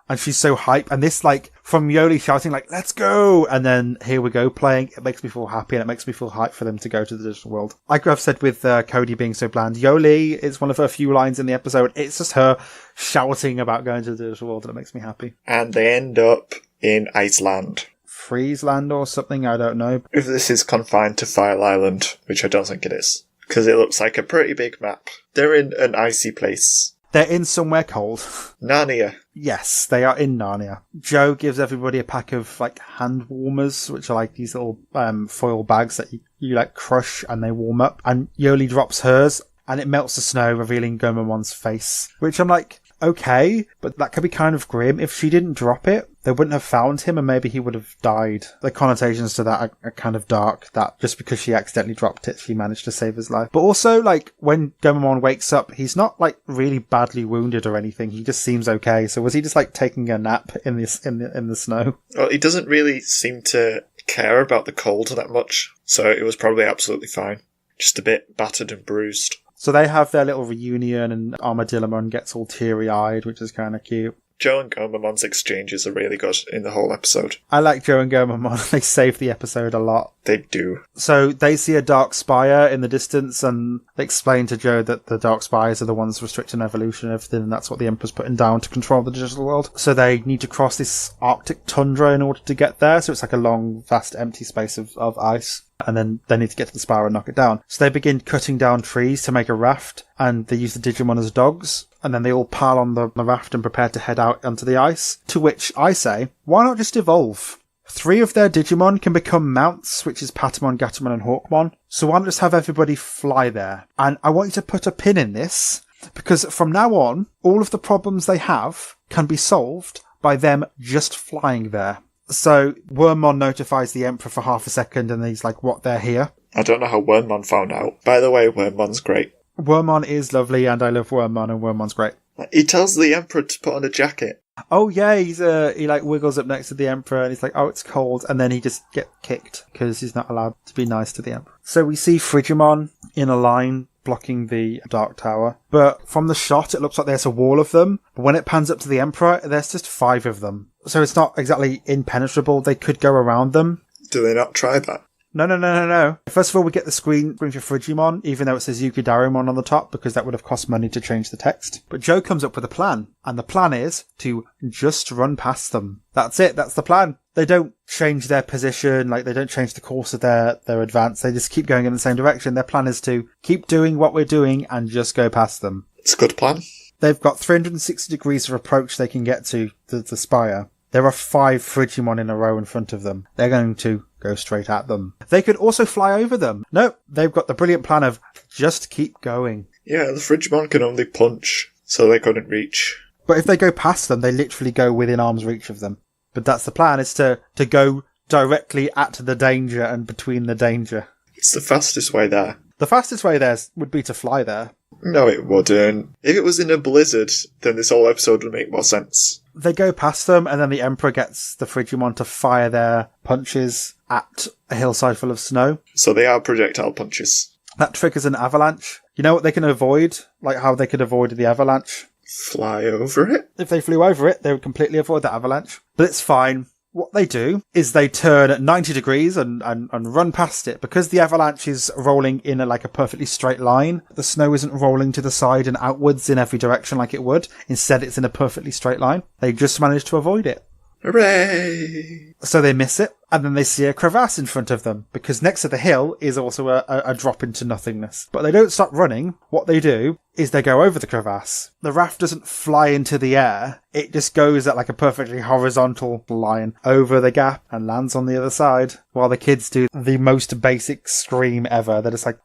and she's so hype, and this from Yoli shouting let's go, and then Here We Go playing, it makes me feel happy and it makes me feel hyped for them to go to the digital world. Like I've said with Cody being so bland, Yoli is one of her few lines in the episode. It's just her shouting about going to the digital world and it makes me happy. And they end up in Iceland. Friesland or something, I don't know. If this is confined to Fire Island, which I don't think it is, because it looks like a pretty big map. They're in an icy place. They're in somewhere cold. Narnia. Yes, they are in Narnia. Joe gives everybody a pack of hand warmers, which are these little foil bags that you crush and they warm up. And Yoli drops hers and it melts the snow, revealing Gomamon's face, which I'm okay, but that could be kind of grim. If she didn't drop it, they wouldn't have found him and maybe he would have died. The connotations to that are kind of dark, that just because she accidentally dropped it, she managed to save his life. But also, when Gomamon wakes up, he's not, really badly wounded or anything. He just seems okay. So was he just, taking a nap in the snow? Well, he doesn't really seem to care about the cold that much, so it was probably absolutely fine. Just a bit battered and bruised. So they have their little reunion and Armadillomon gets all teary-eyed, which is kind of cute. Joe and Gomamon's exchanges are really good in the whole episode. I like Joe and Gomamon. They save the episode a lot. They do. So they see a dark spire in the distance and they explain to Joe that the dark spires are the ones restricting evolution and everything, and that's what the Emperor's putting down to control the digital world. So they need to cross this Arctic tundra in order to get there, so it's a long, vast, empty space of ice. And then they need to get to the spire and knock it down. So they begin cutting down trees to make a raft, and they use the Digimon as dogs. And then they all pile on the raft and prepare to head out onto the ice. To which I say, why not just evolve? 3 of their Digimon can become mounts, which is Patamon, Gatomon and Hawkmon. So why not just have everybody fly there? And I want you to put a pin in this, Because from now on, all of the problems they have can be solved by them just flying there. So Wormmon notifies the Emperor for half a second and he's like, what, they're here? I don't know how Wormmon found out. By the way, Wormmon's great. Wormmon is lovely and I love Wormmon and Wormmon's great. He tells the Emperor to put on a jacket. Oh yeah, he like wiggles up next to the Emperor and he's like, oh, it's cold. And then he just gets kicked because he's not allowed to be nice to the Emperor. So we see Frigimon in a line blocking the Dark Tower. But from the shot, it looks like there's a wall of them. But when it pans up to the Emperor, there's just 5 of them. So it's not exactly impenetrable. They could go around them. Do they not try that? No. First of all, we get the screen for Frigimon, even though it says Yukidarimon on the top, because that would have cost money to change the text. But Joe comes up with a plan, and the plan is to just run past them. That's it, that's the plan. They don't change their position, like they don't change the course of their advance, they just keep going in the same direction. Their plan is to keep doing what we're doing and just go past them. It's a good plan. They've got 360 degrees of approach they can get to the spire. There are 5 Frigimon in a row in front of them. They're going to go straight at them. They could also fly over them. Nope, they've got the brilliant plan of just keep going. Yeah, the Frigimon can only punch, so they couldn't reach. But if they go past them, they literally go within arm's reach of them. But that's the plan, is to go directly at the danger and between the danger. It's the fastest way there. The fastest way there would be to fly there. No, it wouldn't. If it was in a blizzard, then this whole episode would make more sense. They go past them, and then the Emperor gets the Frigimon to fire their punches at a hillside full of snow. So they are projectile punches. That triggers an avalanche. You know what they can avoid? Like how they could avoid the avalanche? Fly over it? If they flew over it, they would completely avoid that avalanche. But it's fine. What they do is they turn at 90 degrees and run past it. Because the avalanche is rolling in a perfectly straight line, the snow isn't rolling to the side and outwards in every direction like it would. Instead, it's in a perfectly straight line. They just managed to avoid it. Hooray! So they miss it, and then they see a crevasse in front of them, because next to the hill is also a drop into nothingness. But they don't stop running. What they do is they go over the crevasse. The raft doesn't fly into the air. It just goes at a perfectly horizontal line over the gap and lands on the other side, while the kids do the most basic scream ever. They're just like,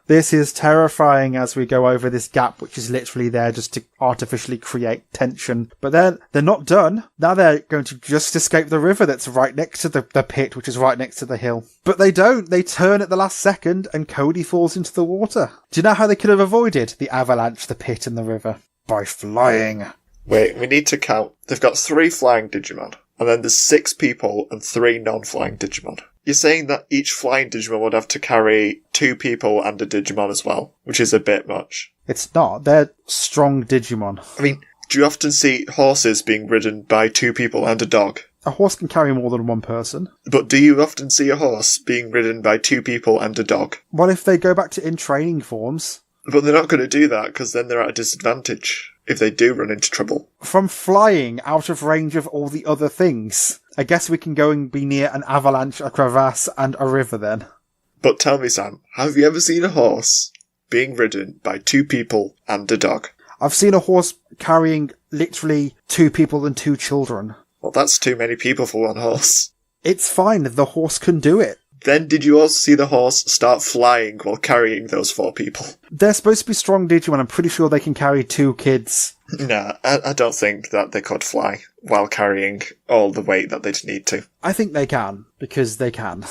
this is terrifying as we go over this gap, which is literally there just to artificially create tension. But then they're not done. Now they're going to just escape the river that's right next to the pit, which is right next to the hill. But they don't. They turn at the last second and Cody falls into the water. Do you know how they could have avoided the avalanche, the pit and the river? By flying. Wait, we need to count. They've got 3 flying Digimon, and then there's 6 people and 3 non-flying Digimon. You're saying that each flying Digimon would have to carry 2 people and a Digimon as well, which is a bit much. It's not. They're strong Digimon. I mean, do you often see horses being ridden by 2 people and a dog? A horse can carry more than one person. But do you often see a horse being ridden by 2 people and a dog? What if they go back to in training forms? But they're not going to do that, because then they're at a disadvantage if they do run into trouble. From flying out of range of all the other things. I guess we can go and be near an avalanche, a crevasse, and a river then. But tell me, Sam, have you ever seen a horse being ridden by 2 people and a dog? I've seen a horse carrying literally 2 people and 2 children. Well, that's too many people for one horse. It's fine, the horse can do it. Then did you also see the horse start flying while carrying those 4 people? They're supposed to be strong Digimon. I'm pretty sure they can carry 2 kids. Nah, I don't think that they could fly while carrying all the weight that they'd need to. I think they can, because they can.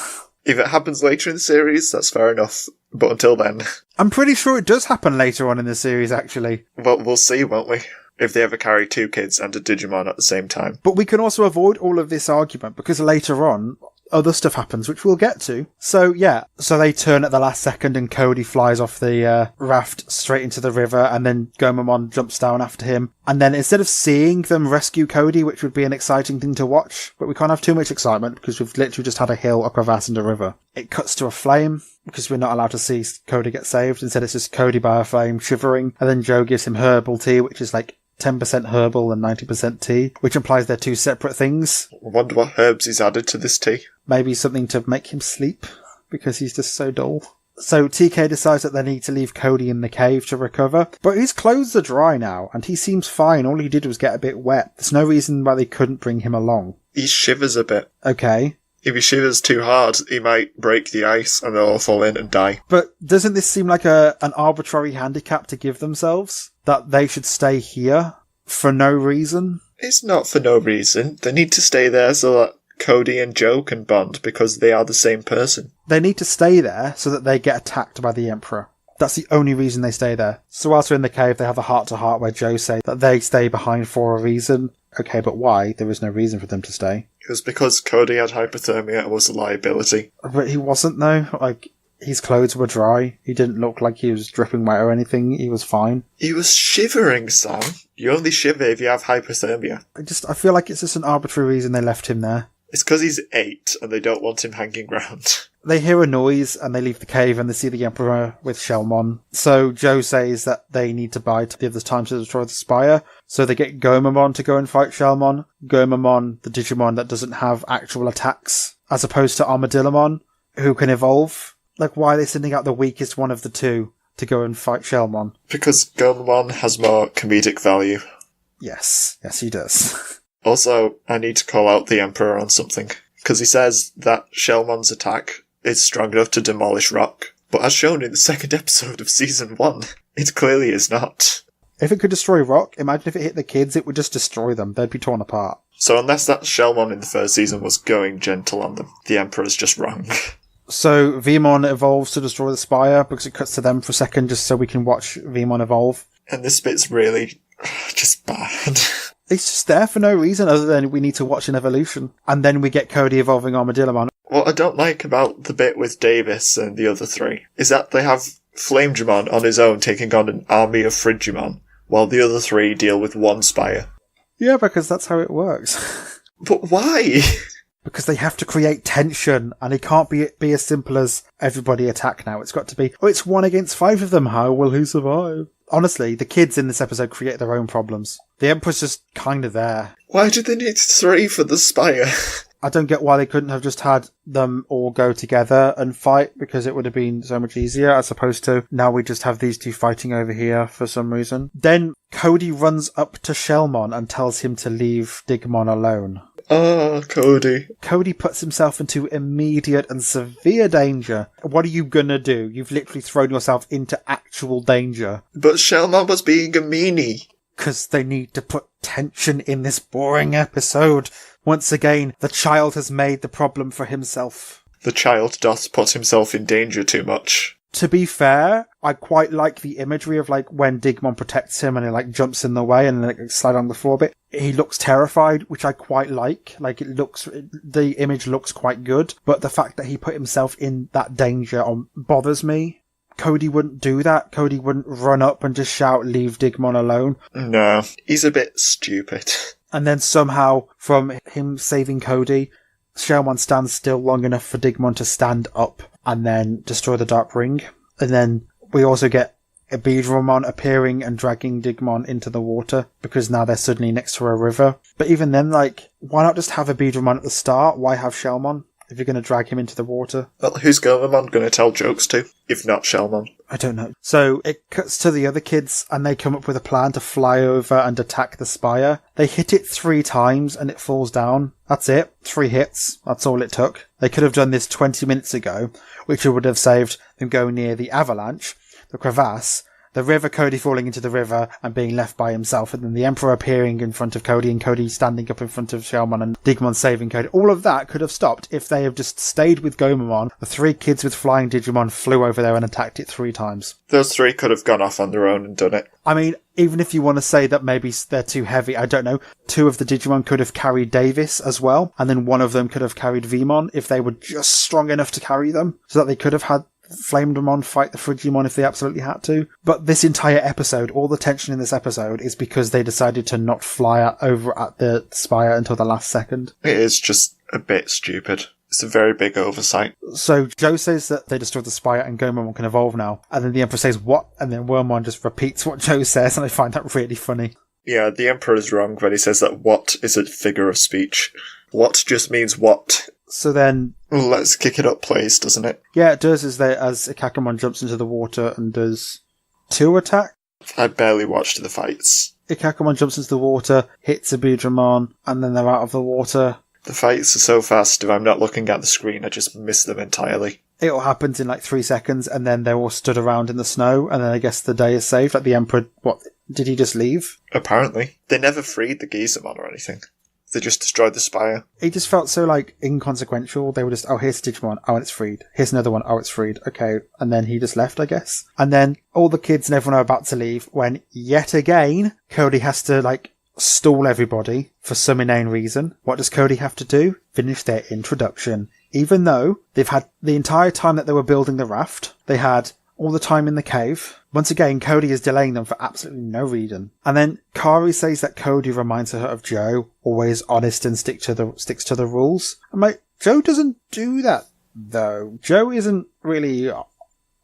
If it happens later in the series, that's fair enough. But until then... I'm pretty sure it does happen later on in the series, actually. Well, we'll see, won't we? If they ever carry 2 kids and a Digimon at the same time. But we can also avoid all of this argument, because later on, other stuff happens, which we'll get to. So, yeah. So they turn at the last second and Cody flies off the raft straight into the river, and then Gomamon jumps down after him. And then instead of seeing them rescue Cody, which would be an exciting thing to watch, but we can't have too much excitement because we've literally just had a hill, a crevasse and a river. It cuts to a flame because we're not allowed to see Cody get saved. Instead it's just Cody by a flame shivering, and then Joe gives him herbal tea, which is 10% herbal and 90% tea, which implies they're 2 separate things. I wonder what herbs he's added to this tea. Maybe something to make him sleep, because he's just so dull. So TK decides that they need to leave Cody in the cave to recover, but his clothes are dry now, and he seems fine. All he did was get a bit wet. There's no reason why they couldn't bring him along. He shivers a bit. Okay. If he shivers too hard, he might break the ice and they'll all fall in and die. But doesn't this seem like an arbitrary handicap to give themselves? That they should stay here for no reason? It's not for no reason. They need to stay there so that Cody and Joe can bond because they are the same person. They need to stay there so that they get attacked by the Emperor. That's the only reason they stay there. So whilst they're in the cave, they have a heart-to-heart where Joe says that they stay behind for a reason. Okay, but why? There is no reason for them to stay. It was because Cody had hypothermia and was a liability. But he wasn't, though. Like, his clothes were dry. He didn't look like he was dripping wet or anything. He was fine. He was shivering, Sam. You only shiver if you have hypothermia. I feel like it's just an arbitrary reason they left him there. It's because he's 8 and they don't want him hanging around. They hear a noise and they leave the cave and they see the Emperor with Shelmon. So Joe says that they need to buy the others time to destroy the Spire. So they get Gomamon to go and fight Shelmon. Gomamon, the Digimon that doesn't have actual attacks, as opposed to Armadillomon, who can evolve. Like, why are they sending out the weakest one of the two to go and fight Shelmon? Because Gomamon has more comedic value. Yes, he does. Also, I need to call out the Emperor on something. Because he says that Shelmon's attack is strong enough to demolish rock. But as shown in the second episode of Season 1, it clearly is not. If it could destroy rock, imagine if it hit the kids, it would just destroy them. They'd be torn apart. So unless that Shelmon in the first season was going gentle on them, the Emperor's just wrong. So Vemon evolves to destroy the Spire because it cuts to them for a second just so we can watch Vemon evolve. And this bit's really just bad. It's just there for no reason other than we need to watch an evolution. And then we get Cody evolving Armadillomon. What I don't like about the bit with Davis and the other three is that they have Flamedramon on his own taking on an army of Frigimon, while the other three deal with one Spire. Yeah, because that's how it works. But why? Because they have to create tension, and it can't be as simple as everybody attack now. It's got to be, it's 1 against 5 of them, how will who survive? Honestly, the kids in this episode create their own problems. The Emperor's just kind of there. Why did they need 3 for the Spire? I don't get why they couldn't have just had them all go together and fight, because it would have been so much easier, as opposed to now we just have these two fighting over here for some reason. Then Cody runs up to Shelmon and tells him to leave Digimon alone. Ah, Cody. Cody puts himself into immediate and severe danger. What are you gonna do? You've literally thrown yourself into actual danger. But Shelmon was being a meanie. Because they need to put tension in this boring episode. Once again, the child has made the problem for himself. The child doth put himself in danger too much. To be fair, I quite like the imagery of like when Digimon protects him and he like jumps in the way and like slide on the floor a bit. He looks terrified, which I quite like. Like the image looks quite good, but the fact that he put himself in that danger bothers me. Cody wouldn't do that. Cody wouldn't run up and just shout, leave Digimon alone. No, he's a bit stupid. And then somehow, from him saving Cody, Shelmon stands still long enough for Digimon to stand up and then destroy the Dark Ring. And then we also get a Beedramon appearing and dragging Digimon into the water, because now they're suddenly next to a river. But even then, like, why not just have a Beedramon at the start? Why have Shelmon if you're going to drag him into the water? Well, who's Gomamon going to tell jokes to, if not Shelmon? I don't know. So it cuts to the other kids and they come up with a plan to fly over and attack the Spire. They hit it 3 times and it falls down. That's it. 3 hits. That's all it took. They could have done this 20 minutes ago, which would have saved them going near the avalanche, the crevasse, the river, Cody falling into the river and being left by himself, and then the Emperor appearing in front of Cody and Cody standing up in front of Shelmon and Digimon saving Cody. All of that could have stopped if they have just stayed with Gomamon. The 3 kids with flying Digimon flew over there and attacked it 3 times. Those 3 could have gone off on their own and done it. I mean, even if you want to say that maybe they're too heavy, I don't know. 2 of the Digimon could have carried Davis as well, and then 1 of them could have carried Vemon if they were just strong enough to carry them, so that they could have had Flamedramon fight the Frigimon if they absolutely had to. But this entire episode, all the tension in this episode is because they decided to not fly over at the Spire until the last second. It is just a bit stupid. It's a very big oversight. So Joe says that they destroyed the Spire and Gomamon can evolve now. And then the Emperor says, what? And then Wormmon just repeats what Joe says, and I find that really funny. Yeah, the Emperor is wrong when he says that what is a figure of speech. What just means what. So then... Well, let's kick it up, please, doesn't it? Yeah, it does, as Ikakamon jumps into the water and does 2 attacks. I barely watched the fights. Ikakamon jumps into the water, hits a Beedramon, and then they're out of the water. The fights are so fast, if I'm not looking at the screen, I just miss them entirely. It all happens in like 3 seconds, and then they're all stood around in the snow, and then I guess the day is saved. Like the Emperor, what, did he just leave? Apparently. They never freed the Gizamon or anything. They just destroyed the spire. It just felt so, like, inconsequential. They were just, oh, here's Digimon. Oh, and it's freed. Here's another one. Oh, it's freed. Okay. And then he just left, I guess. And then all the kids and everyone are about to leave when, yet again, Cody has to, like, stall everybody for some inane reason. What does Cody have to do? Finish their introduction. Even though they've had the entire time that they were building the raft, they had all the time in the cave. Once again, Cody is delaying them for absolutely no reason. And then Kari says that Cody reminds her of Joe, always honest and sticks to the rules. I'm like, Joe doesn't do that, though. Joe isn't really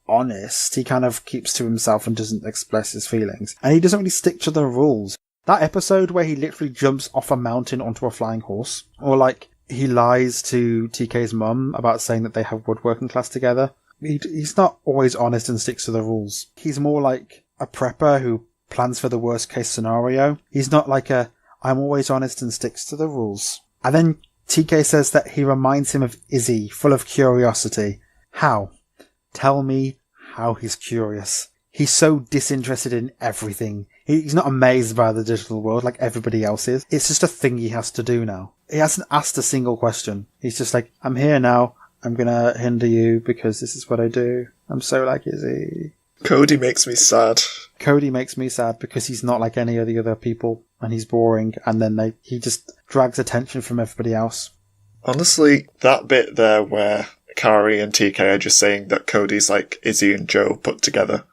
honest. He kind of keeps to himself and doesn't express his feelings. And he doesn't really stick to the rules. That episode where he literally jumps off a mountain onto a flying horse, or like he lies to TK's mum about saying that they have woodworking class together. He's not always honest and sticks to the rules. He's more like a prepper who plans for the worst case scenario. He's not like I'm always honest and sticks to the rules. And then TK says that he reminds him of Izzy, full of curiosity. How? Tell me how he's curious. He's so disinterested in everything. He's not amazed by the digital world like everybody else is. It's just a thing he has to do now. He hasn't asked a single question. He's just like, I'm here now. I'm gonna hinder you because this is what I do. I'm so like Izzy. Cody makes me sad. Cody makes me sad because he's not like any of the other people and he's boring, and then he just drags attention from everybody else. Honestly, that bit there where Kari and TK are just saying that Cody's like Izzy and Joe put together,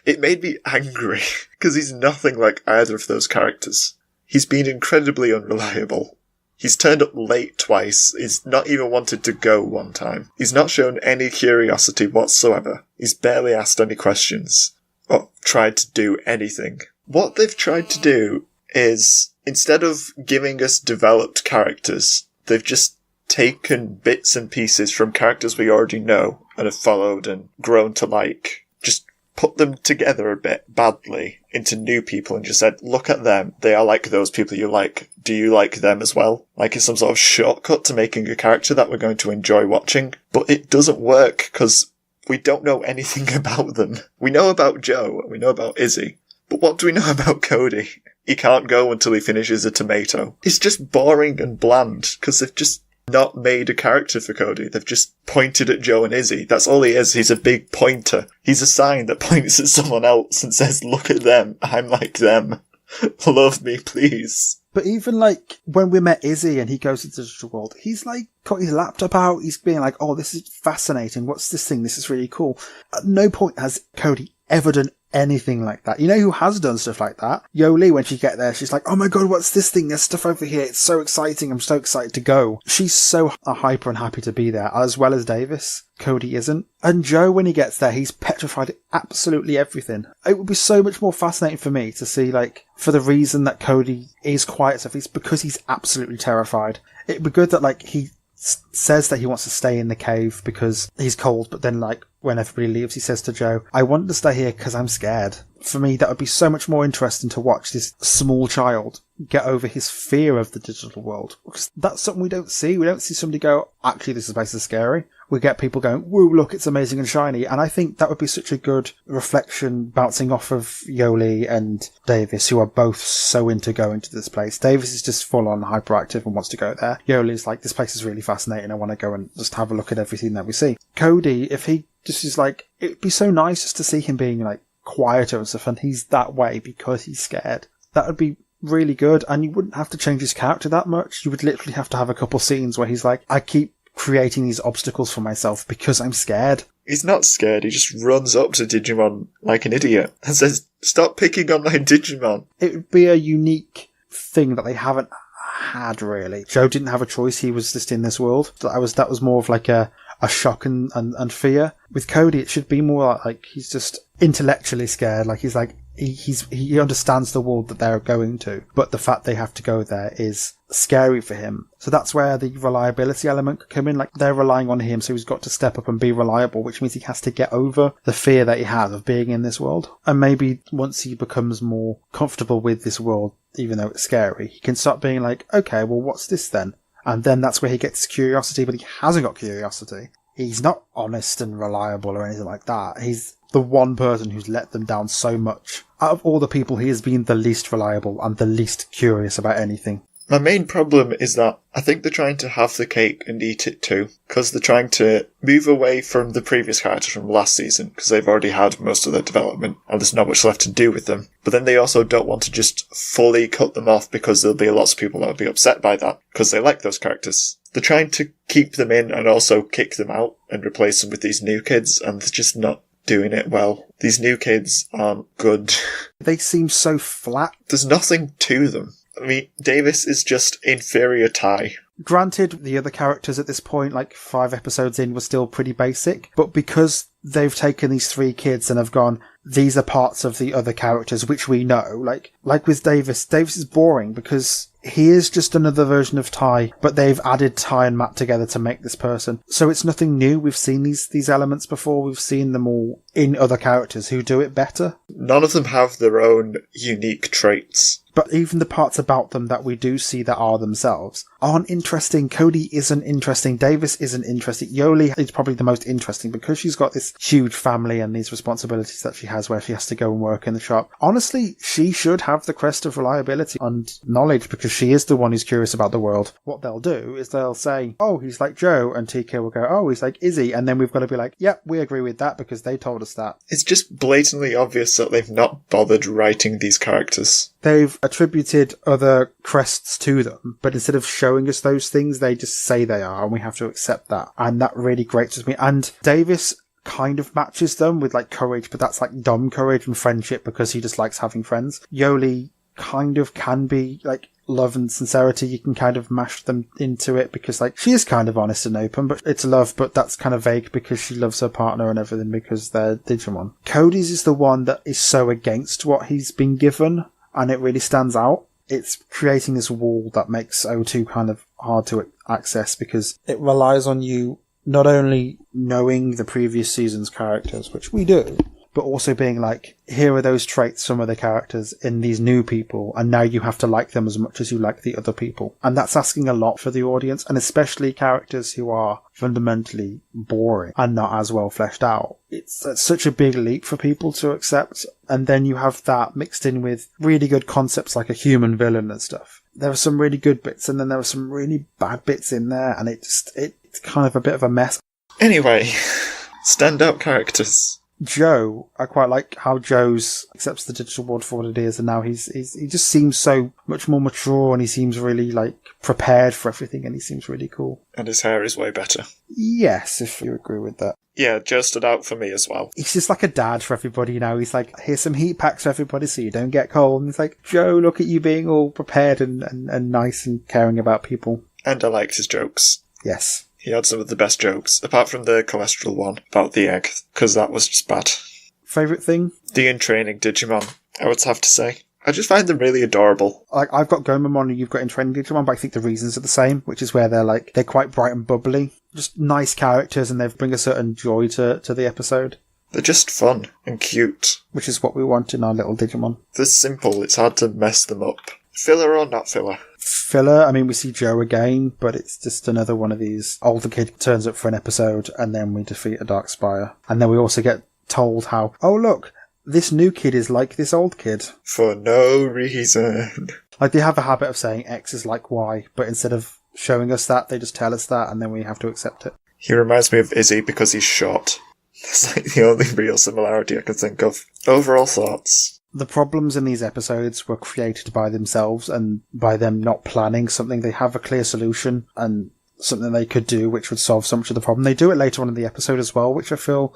it made me angry because he's nothing like either of those characters. He's been incredibly unreliable. He's turned up late twice. He's not even wanted to go one time. He's not shown any curiosity whatsoever. He's barely asked any questions or tried to do anything. What they've tried to do is, instead of giving us developed characters, they've just taken bits and pieces from characters we already know and have followed and grown to like. Just put them together a bit badly into new people and just said, look at them. They are like those people you like. Do you like them as well? Like it's some sort of shortcut to making a character that we're going to enjoy watching. But it doesn't work because we don't know anything about them. We know about Joe and we know about Izzy. But what do we know about Cody? He can't go until he finishes a tomato. It's just boring and bland because they've just not made a character for Cody. They've just pointed at Joe and Izzy. That's all he is. He's a big pointer. He's a sign that points at someone else and says, look at them. I'm like them. Love me, please. But even like when we met Izzy and he goes into the digital world, he's like got his laptop out. He's being like, oh, this is fascinating. What's this thing? This is really cool. At no point has Cody ever done anything like that. You know who has done stuff like that? Yoli, when she get there, she's like, oh my god, what's this thing? There's stuff over here. It's so exciting. I'm so excited to go. She's so hyper and happy to be there, as well as Davis. Cody isn't. And Joe, when he gets there, he's petrified of absolutely everything. It would be so much more fascinating for me to see, like, for the reason that Cody is quiet stuff, it's because he's absolutely terrified. It'd be good that, like, he says that he wants to stay in the cave because he's cold, but then, like, when everybody leaves, he says to Joe, I want to stay here because I'm scared. For me, that would be so much more interesting to watch this small child get over his fear of the digital world. Because that's something we don't see. We don't see somebody go, actually, this place is scary. We get people going, whoa, look, it's amazing and shiny. And I think that would be such a good reflection bouncing off of Yoli and Davis, who are both so into going to this place. Davis is just full on hyperactive and wants to go there. Yoli's like, this place is really fascinating. I want to go and just have a look at everything that we see. Cody, if he just is like, it'd be so nice just to see him being like quieter and stuff, and he's that way because he's scared. That would be really good, and you wouldn't have to change his character that much. You would literally have to have a couple scenes where he's like, I keep creating these obstacles for myself because I'm scared. He's not scared, he just runs up to Digimon like an idiot and says, stop picking on my Digimon. It would be a unique thing that they haven't had, really. Joe didn't have a choice, he was just in this world. That was more of like a shock and fear. With Cody, it should be more like he's just intellectually scared. Like he's like, he understands the world that they're going to, but the fact they have to go there is scary for him. So that's where the reliability element could come in. Like they're relying on him, so he's got to step up and be reliable, which means he has to get over the fear that he has of being in this world. And maybe once he becomes more comfortable with this world, even though it's scary, he can start being like, okay, well, what's this then? And then that's where he gets curiosity, but he hasn't got curiosity. He's not honest and reliable or anything like that. He's the one person who's let them down so much. Out of all the people, he has been the least reliable and the least curious about anything. My main problem is that I think they're trying to have the cake and eat it too, because they're trying to move away from the previous characters from last season, because they've already had most of their development, and there's not much left to do with them. But then they also don't want to just fully cut them off, because there'll be lots of people that will be upset by that, because they like those characters. They're trying to keep them in and also kick them out and replace them with these new kids, and they're just not doing it well. These new kids aren't good. They seem so flat. There's nothing to them. I mean, Davis is just inferior Ty. Granted, the other characters at this point, like 5 episodes in, were still pretty basic, but because they've taken these 3 kids and have gone, these are parts of the other characters which we know, like with Davis is boring because he is just another version of Ty, but they've added Ty and Matt together to make this person. So it's nothing new. We've seen these elements before. We've seen them all in other characters who do it better. None of them have their own unique traits. But even the parts about them that we do see that are themselves aren't interesting. Cody isn't interesting. Davis isn't interesting. Yoli is probably the most interesting because she's got this huge family and these responsibilities that she has where she has to go and work in the shop. Honestly, she should have the crest of reliability and knowledge because she is the one who's curious about the world. What they'll do is they'll say, oh, he's like Joe, and TK will go, oh, he's like Izzy, and then we've got to be like, yep, we agree with that because they told us that. It's just blatantly obvious that they've not bothered writing these characters. They've attributed other crests to them, but instead of showing us those things, they just say they are, and we have to accept that. And that really grates me. And Davis kind of matches them with like courage, but that's like dumb courage and friendship because he just likes having friends. Yoli kind of can be like love and sincerity. You can kind of mash them into it because like she is kind of honest and open, but it's love, but that's kind of vague because she loves her partner and everything because they're Digimon. Cody's is the one that is so against what he's been given, and it really stands out. It's creating this wall that makes O2 kind of hard to access because it relies on you not only knowing the previous season's characters, which we do, but also being like, here are those traits from other characters in these new people, and now you have to like them as much as you like the other people. And that's asking a lot for the audience, and especially characters who are fundamentally boring and not as well fleshed out. It's such a big leap for people to accept, and then you have that mixed in with really good concepts like a human villain and stuff. There are some really good bits, and then there are some really bad bits in there, and it's kind of a bit of a mess. Anyway, standout characters. Joe, I quite like how Joe's accepts the digital world for what it is, and now he just seems so much more mature, and he seems really like prepared for everything, and he seems really cool. And his hair is way better. Yes, if you agree with that. Yeah, Joe stood out for me as well. He's just like a dad for everybody, you know. He's like, here's some heat packs for everybody so you don't get cold. And it's like, Joe, look at you being all prepared and nice and caring about people. And I liked his jokes. Yes. He had some of the best jokes, apart from the cholesterol one about the egg, because that was just bad. Favourite thing? The in-training Digimon, I would have to say. I just find them really adorable. Like, I've got Gomamon and you've got in-training Digimon, but I think the reasons are the same, which is where they're quite bright and bubbly. Just nice characters, and they bring a certain joy to the episode. They're just fun and cute. Which is what we want in our little Digimon. They're simple, it's hard to mess them up. Filler or not filler? Filler, I mean, we see Joe again, but it's just another one of these older kid turns up for an episode, and then we defeat a Dark Spire. And then we also get told how, oh look, this new kid is like this old kid. For no reason. Like, they have a habit of saying X is like Y, but instead of showing us that, they just tell us that, and then we have to accept it. He reminds me of Izzy because he's short. That's like the only real similarity I can think of. Overall thoughts. The problems in these episodes were created by themselves and by them not planning something. They have a clear solution and something they could do which would solve so much of the problem. They do it later on in the episode as well, which I feel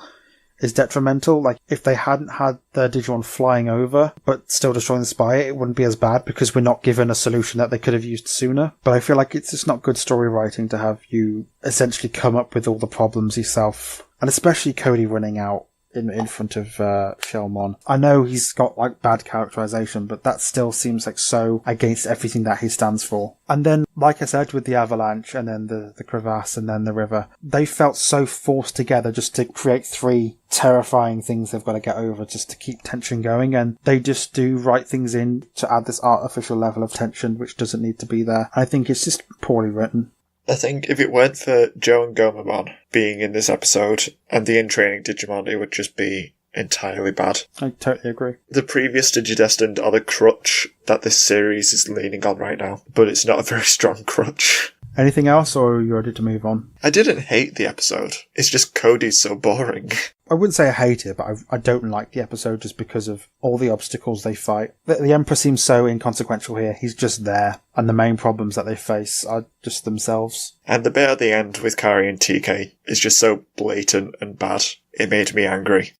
is detrimental. Like, if they hadn't had the Digimon flying over but still destroying the spire, it wouldn't be as bad because we're not given a solution that they could have used sooner. But I feel like it's just not good story writing to have you essentially come up with all the problems yourself. And especially Cody running out in front of Shellmon. I know he's got like bad characterization, but that still seems like so against everything that he stands for. And then, like I said, with the avalanche and then the crevasse and then the river, they felt so forced together just to create 3 terrifying things they've got to get over just to keep tension going, and they just do write things in to add this artificial level of tension which doesn't need to be there. I think it's just poorly written. I think if it weren't for Joe and Gomamon being in this episode and the in-training Digimon, it would just be entirely bad. I totally agree. The previous Digidestined are the crutch that this series is leaning on right now, but it's not a very strong crutch. Anything else, or are you ready to move on? I didn't hate the episode. It's just Cody's so boring. I wouldn't say I hate it, but I don't like the episode just because of all the obstacles they fight. The Emperor seems so inconsequential here. He's just there, and the main problems that they face are just themselves. And the bit at the end with Kari and TK is just so blatant and bad. It made me angry.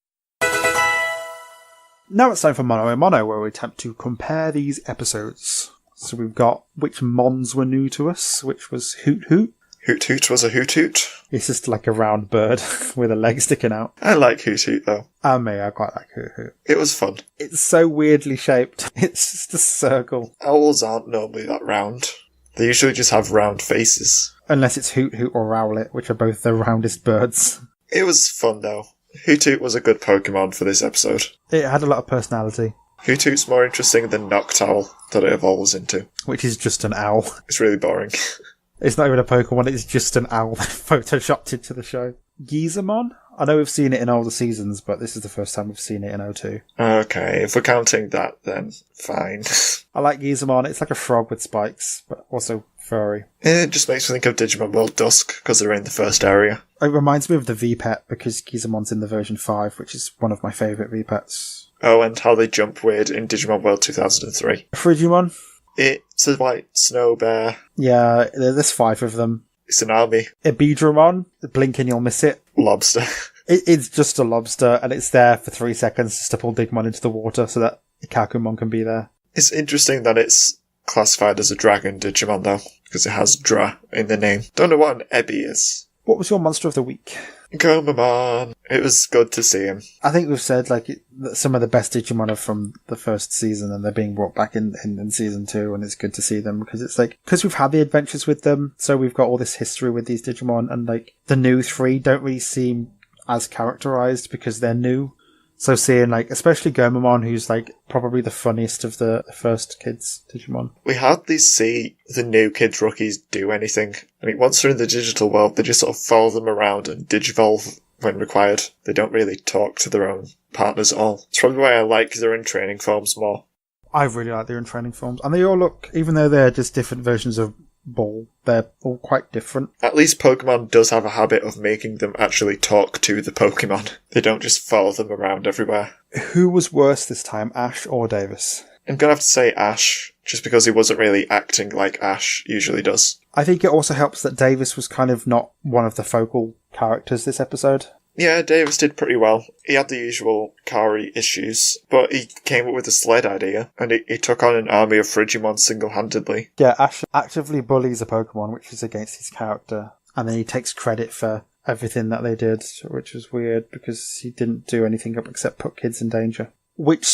Now it's time for Mono and Mono, where we attempt to compare these episodes. So we've got which Mons were new to us, which was Hoot Hoot. Hoot Hoot was a Hoot Hoot. It's just like a round bird with a leg sticking out. I like Hoot Hoot though. And me, I quite like Hoot Hoot. It was fun. It's so weirdly shaped. It's just a circle. Owls aren't normally that round. They usually just have round faces. Unless it's Hoot Hoot or Rowlet, which are both the roundest birds. It was fun though. Hoot Hoot was a good Pokemon for this episode. It had a lot of personality. Hoot Hoot's more interesting than Noctowl that it evolves into. Which is just an owl. It's really boring. It's not even a Pokemon, it's just an owl that photoshopped into the show. Gizamon? I know we've seen it in older seasons, but this is the first time we've seen it in O2. Okay, if we're counting that, then fine. I like Gizamon. It's like a frog with spikes, but also furry. It just makes me think of Digimon World Dusk, because they're in the first area. It reminds me of the V-Pet, because Gizamon's in the version 5, which is one of my favourite V-Pets. Oh, and how they jump weird in Digimon World 2003. Frigimon? It's a white snow bear. Yeah, there's 5 of them. It's an army. Ibidramon? Blink and you'll miss it. Lobster. It's just a lobster, and it's there for 3 seconds just to pull Digimon into the water so that Kakumon can be there. It's interesting that it's classified as a dragon Digimon, though, because it has Dra in the name. Don't know what an Ebi is. What was your monster of the week? Gomamon. It was good to see him. I think we've said that some of the best Digimon are from the first season, and they're being brought back in season 2, and it's good to see them because because we've had the adventures with them, so we've got all this history with these Digimon, and the new 3 don't really seem as characterized because they're new. So seeing especially Gomamon, who's probably the funniest of the first kids Digimon. We hardly see the new kids rookies do anything. I mean, once they're in the digital world, they just sort of follow them around and digivolve when required. They don't really talk to their own partners at all. It's probably why I like their in training forms more. I really like their in training forms, and they all look, even though they're just different versions of Ball, they're all quite different. At least Pokemon does have a habit of making them actually talk to the Pokemon. They don't just follow them around everywhere. Who was worse this time, Ash or Davis? I'm gonna have to say Ash, just because he wasn't really acting like Ash usually does. I think it also helps that Davis was kind of not one of the focal characters this episode. Yeah, Davis did pretty well. He had the usual Kari issues, but he came up with a sled idea, and he took on an army of Frigimon single-handedly. Yeah, Ash actively bullies a Pokemon, which is against his character, and then he takes credit for everything that they did, which was weird, because he didn't do anything except put kids in danger. Which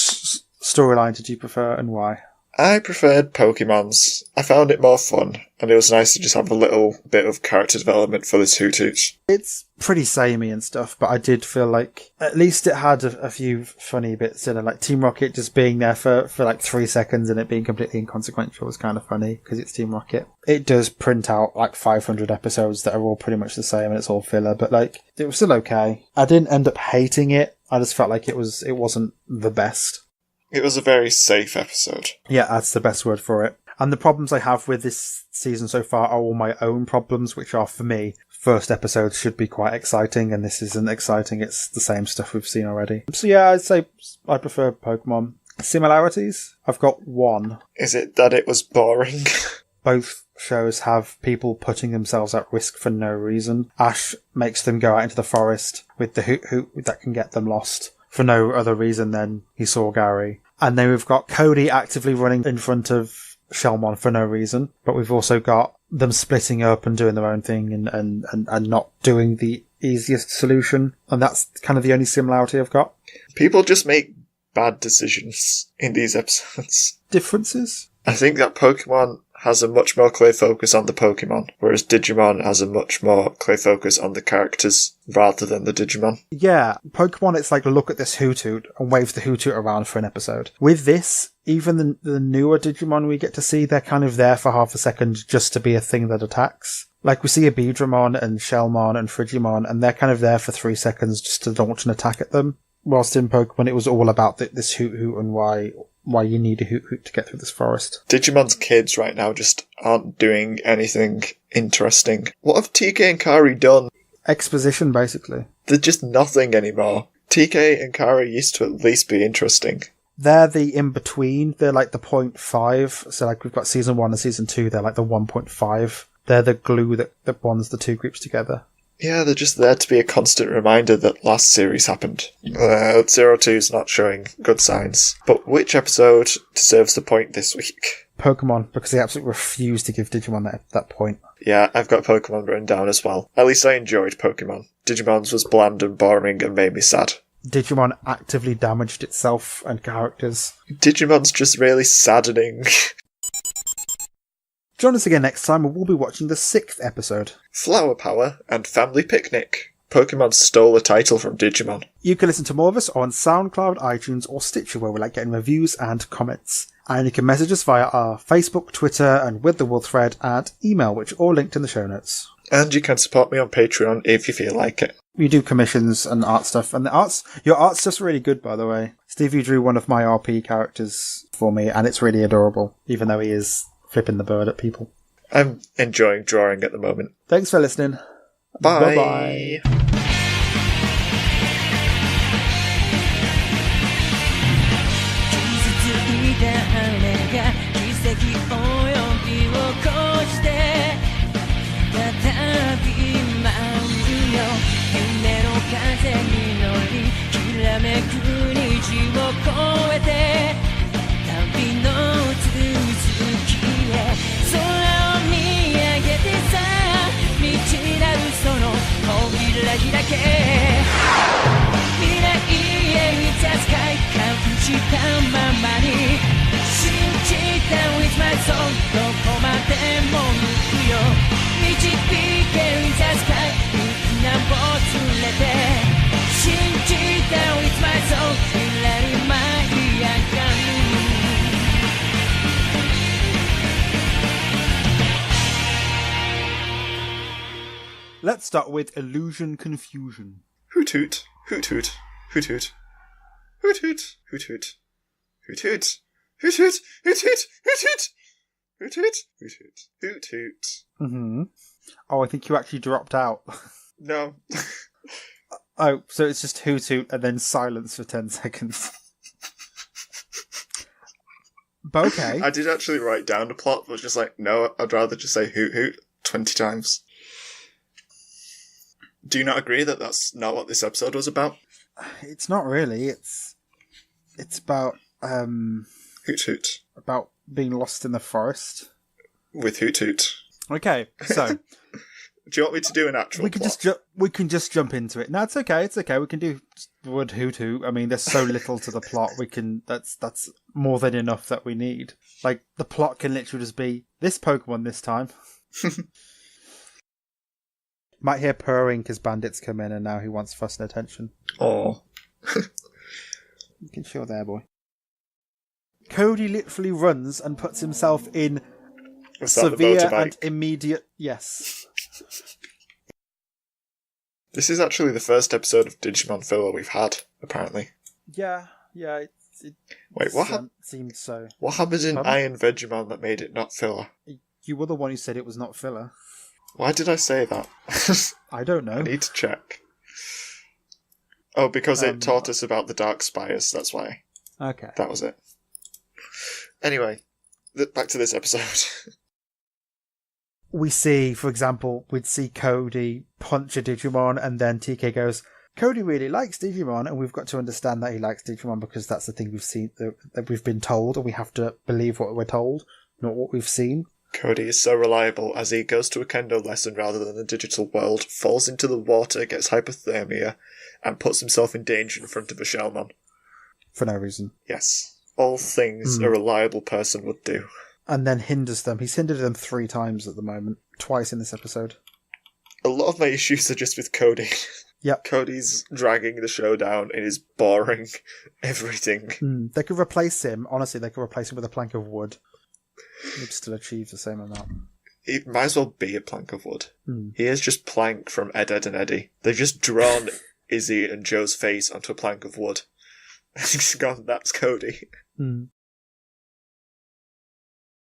storyline did you prefer, and why? I preferred Pokemon's. I found it more fun, and it was nice to just have a little bit of character development for this Hoot Hoot. It's pretty samey and stuff, but I did feel like at least it had a few funny bits in it, like Team Rocket just being there for 3 seconds and it being completely inconsequential was kind of funny, because it's Team Rocket. It does print out 500 episodes that are all pretty much the same and it's all filler, but it was still okay. I didn't end up hating it, I just felt like it wasn't the best. It was a very safe episode. Yeah, that's the best word for it. And the problems I have with this season so far are all my own problems, which are, for me, first episodes should be quite exciting, and this isn't exciting. It's the same stuff we've seen already. So yeah, I'd say I prefer Pokemon. Similarities? I've got one. Is it that it was boring? Both shows have people putting themselves at risk for no reason. Ash makes them go out into the forest with the Hoot Hoot that can get them lost for no other reason than he saw Gary. And then we've got Cody actively running in front of Shelmon for no reason. But we've also got them splitting up and doing their own thing and not doing the easiest solution. And that's kind of the only similarity I've got. People just make bad decisions in these episodes. Differences? I think that Pokemon has a much more clear focus on the Pokemon, whereas Digimon has a much more clear focus on the characters rather than the Digimon. Yeah, Pokemon, it's look at this Hoot Hoot and wave the Hoot Hoot around for an episode. With this, even the newer Digimon we get to see, they're kind of there for half a second just to be a thing that attacks. Like, we see Abedramon and Shellmon and Frigimon, and they're kind of there for 3 seconds just to launch an attack at them. Whilst in Pokemon, it was all about this Hoot Hoot and why you need a Hoot Hoot to get through this forest. Digimon's kids right now just aren't doing anything interesting. What have TK and Kari done? Exposition, basically. They're just nothing anymore. TK and Kari used to at least be interesting. They're the in-between. They're like the 0.5. So, like, we've got Season 1 and Season 2. They're like the 1.5. They're the glue that bonds the two groups together. Yeah, they're just there to be a constant reminder that last series happened. 02's not showing good signs. But which episode deserves the point this week? Pokemon, because they absolutely refuse to give Digimon that point. Yeah, I've got Pokemon written down as well. At least I enjoyed Pokemon. Digimon's was bland and boring and made me sad. Digimon actively damaged itself and characters. Digimon's just really saddening. Join us again next time, and we'll be watching the 6th episode. Flower Power and Family Picnic. Pokemon stole a title from Digimon. You can listen to more of us on SoundCloud, iTunes, or Stitcher, where we like getting reviews and comments. And you can message us via our Facebook, Twitter, and With the Wool thread and email, which are all linked in the show notes. And you can support me on Patreon if you feel like it. We do commissions and art stuff, and your art stuff's really good, by the way. Stevie drew one of my RP characters for me, and it's really adorable, even though he is flipping the bird at people. I'm enjoying drawing at the moment. Thanks for listening. Bye. Bye-bye. 開け未来へいざスカイ感じたままに信じた With my soul どこまでも行くよ導け With the sky みんなを連れて信じた With my soul 未来に舞い上がるLet's start with Illusion Confusion. Hoot hoot, hoot hoot, hoot hoot, hoot hoot, hoot hoot, hoot hoot, hoot hoot, hoot hoot, hoot hoot, hoot hoot, hoot hoot, hoot hoot. Mm-hmm. Oh, I think you actually dropped out. No. Oh, so it's just hoot hoot and then silence for 10 seconds. But okay. I did actually write down the plot, but was just like, no, I'd rather just say hoot hoot 20 times. Do you not agree that that's not what this episode was about? It's not really. It's about Hoot hoot. about being lost in the forest. With hoot hoot. Okay, so Do you want me to do an actual plot? we can just jump into it. No, it's okay. It's okay. We can do the word hoot hoot. I mean, there's so little to the plot. That's more than enough that we need. Like, the plot can literally just be this Pokemon this time. Might hear purring because bandits come in and now he wants fuss and attention. Oh. You can chill there, boy. Cody literally runs and puts himself in Was that the severe motorbike? and immediate... Yes. This is actually the first episode of Digimon filler we've had, apparently. Yeah. Wait, what seemed so. What happened in Pardon? Iron Vegemon that made it not filler? You were the one who said it was not filler. Why did I say that? I don't know. I need to check. Oh, because it taught us about the Dark Spires, that's why. Okay. That was it. Anyway, back to this episode. We see, for example, we'd see Cody punch a Digimon and then TK goes, Cody really likes Digimon, and we've got to understand that he likes Digimon because that's the thing we've seen, that we've been told, and we have to believe what we're told, not what we've seen. Cody is so reliable as he goes to a kendo lesson rather than the digital world, falls into the water, gets hypothermia, and puts himself in danger in front of a Shellmon. For no reason. Yes. All things a reliable person would do. And then hinders them. He's hindered them 3 times at the moment. Twice in this episode. A lot of my issues are just with Cody. Yep. Cody's dragging the show down and is boring everything. They could replace him. Honestly, they could replace him with a plank of wood. You'd still achieve the same amount. He might as well be a plank of wood. Hmm. He is just Plank from Ed, Edd and Eddy. They've just drawn Izzy and Joe's face onto a plank of wood. He's gone, that's Cody. Hmm.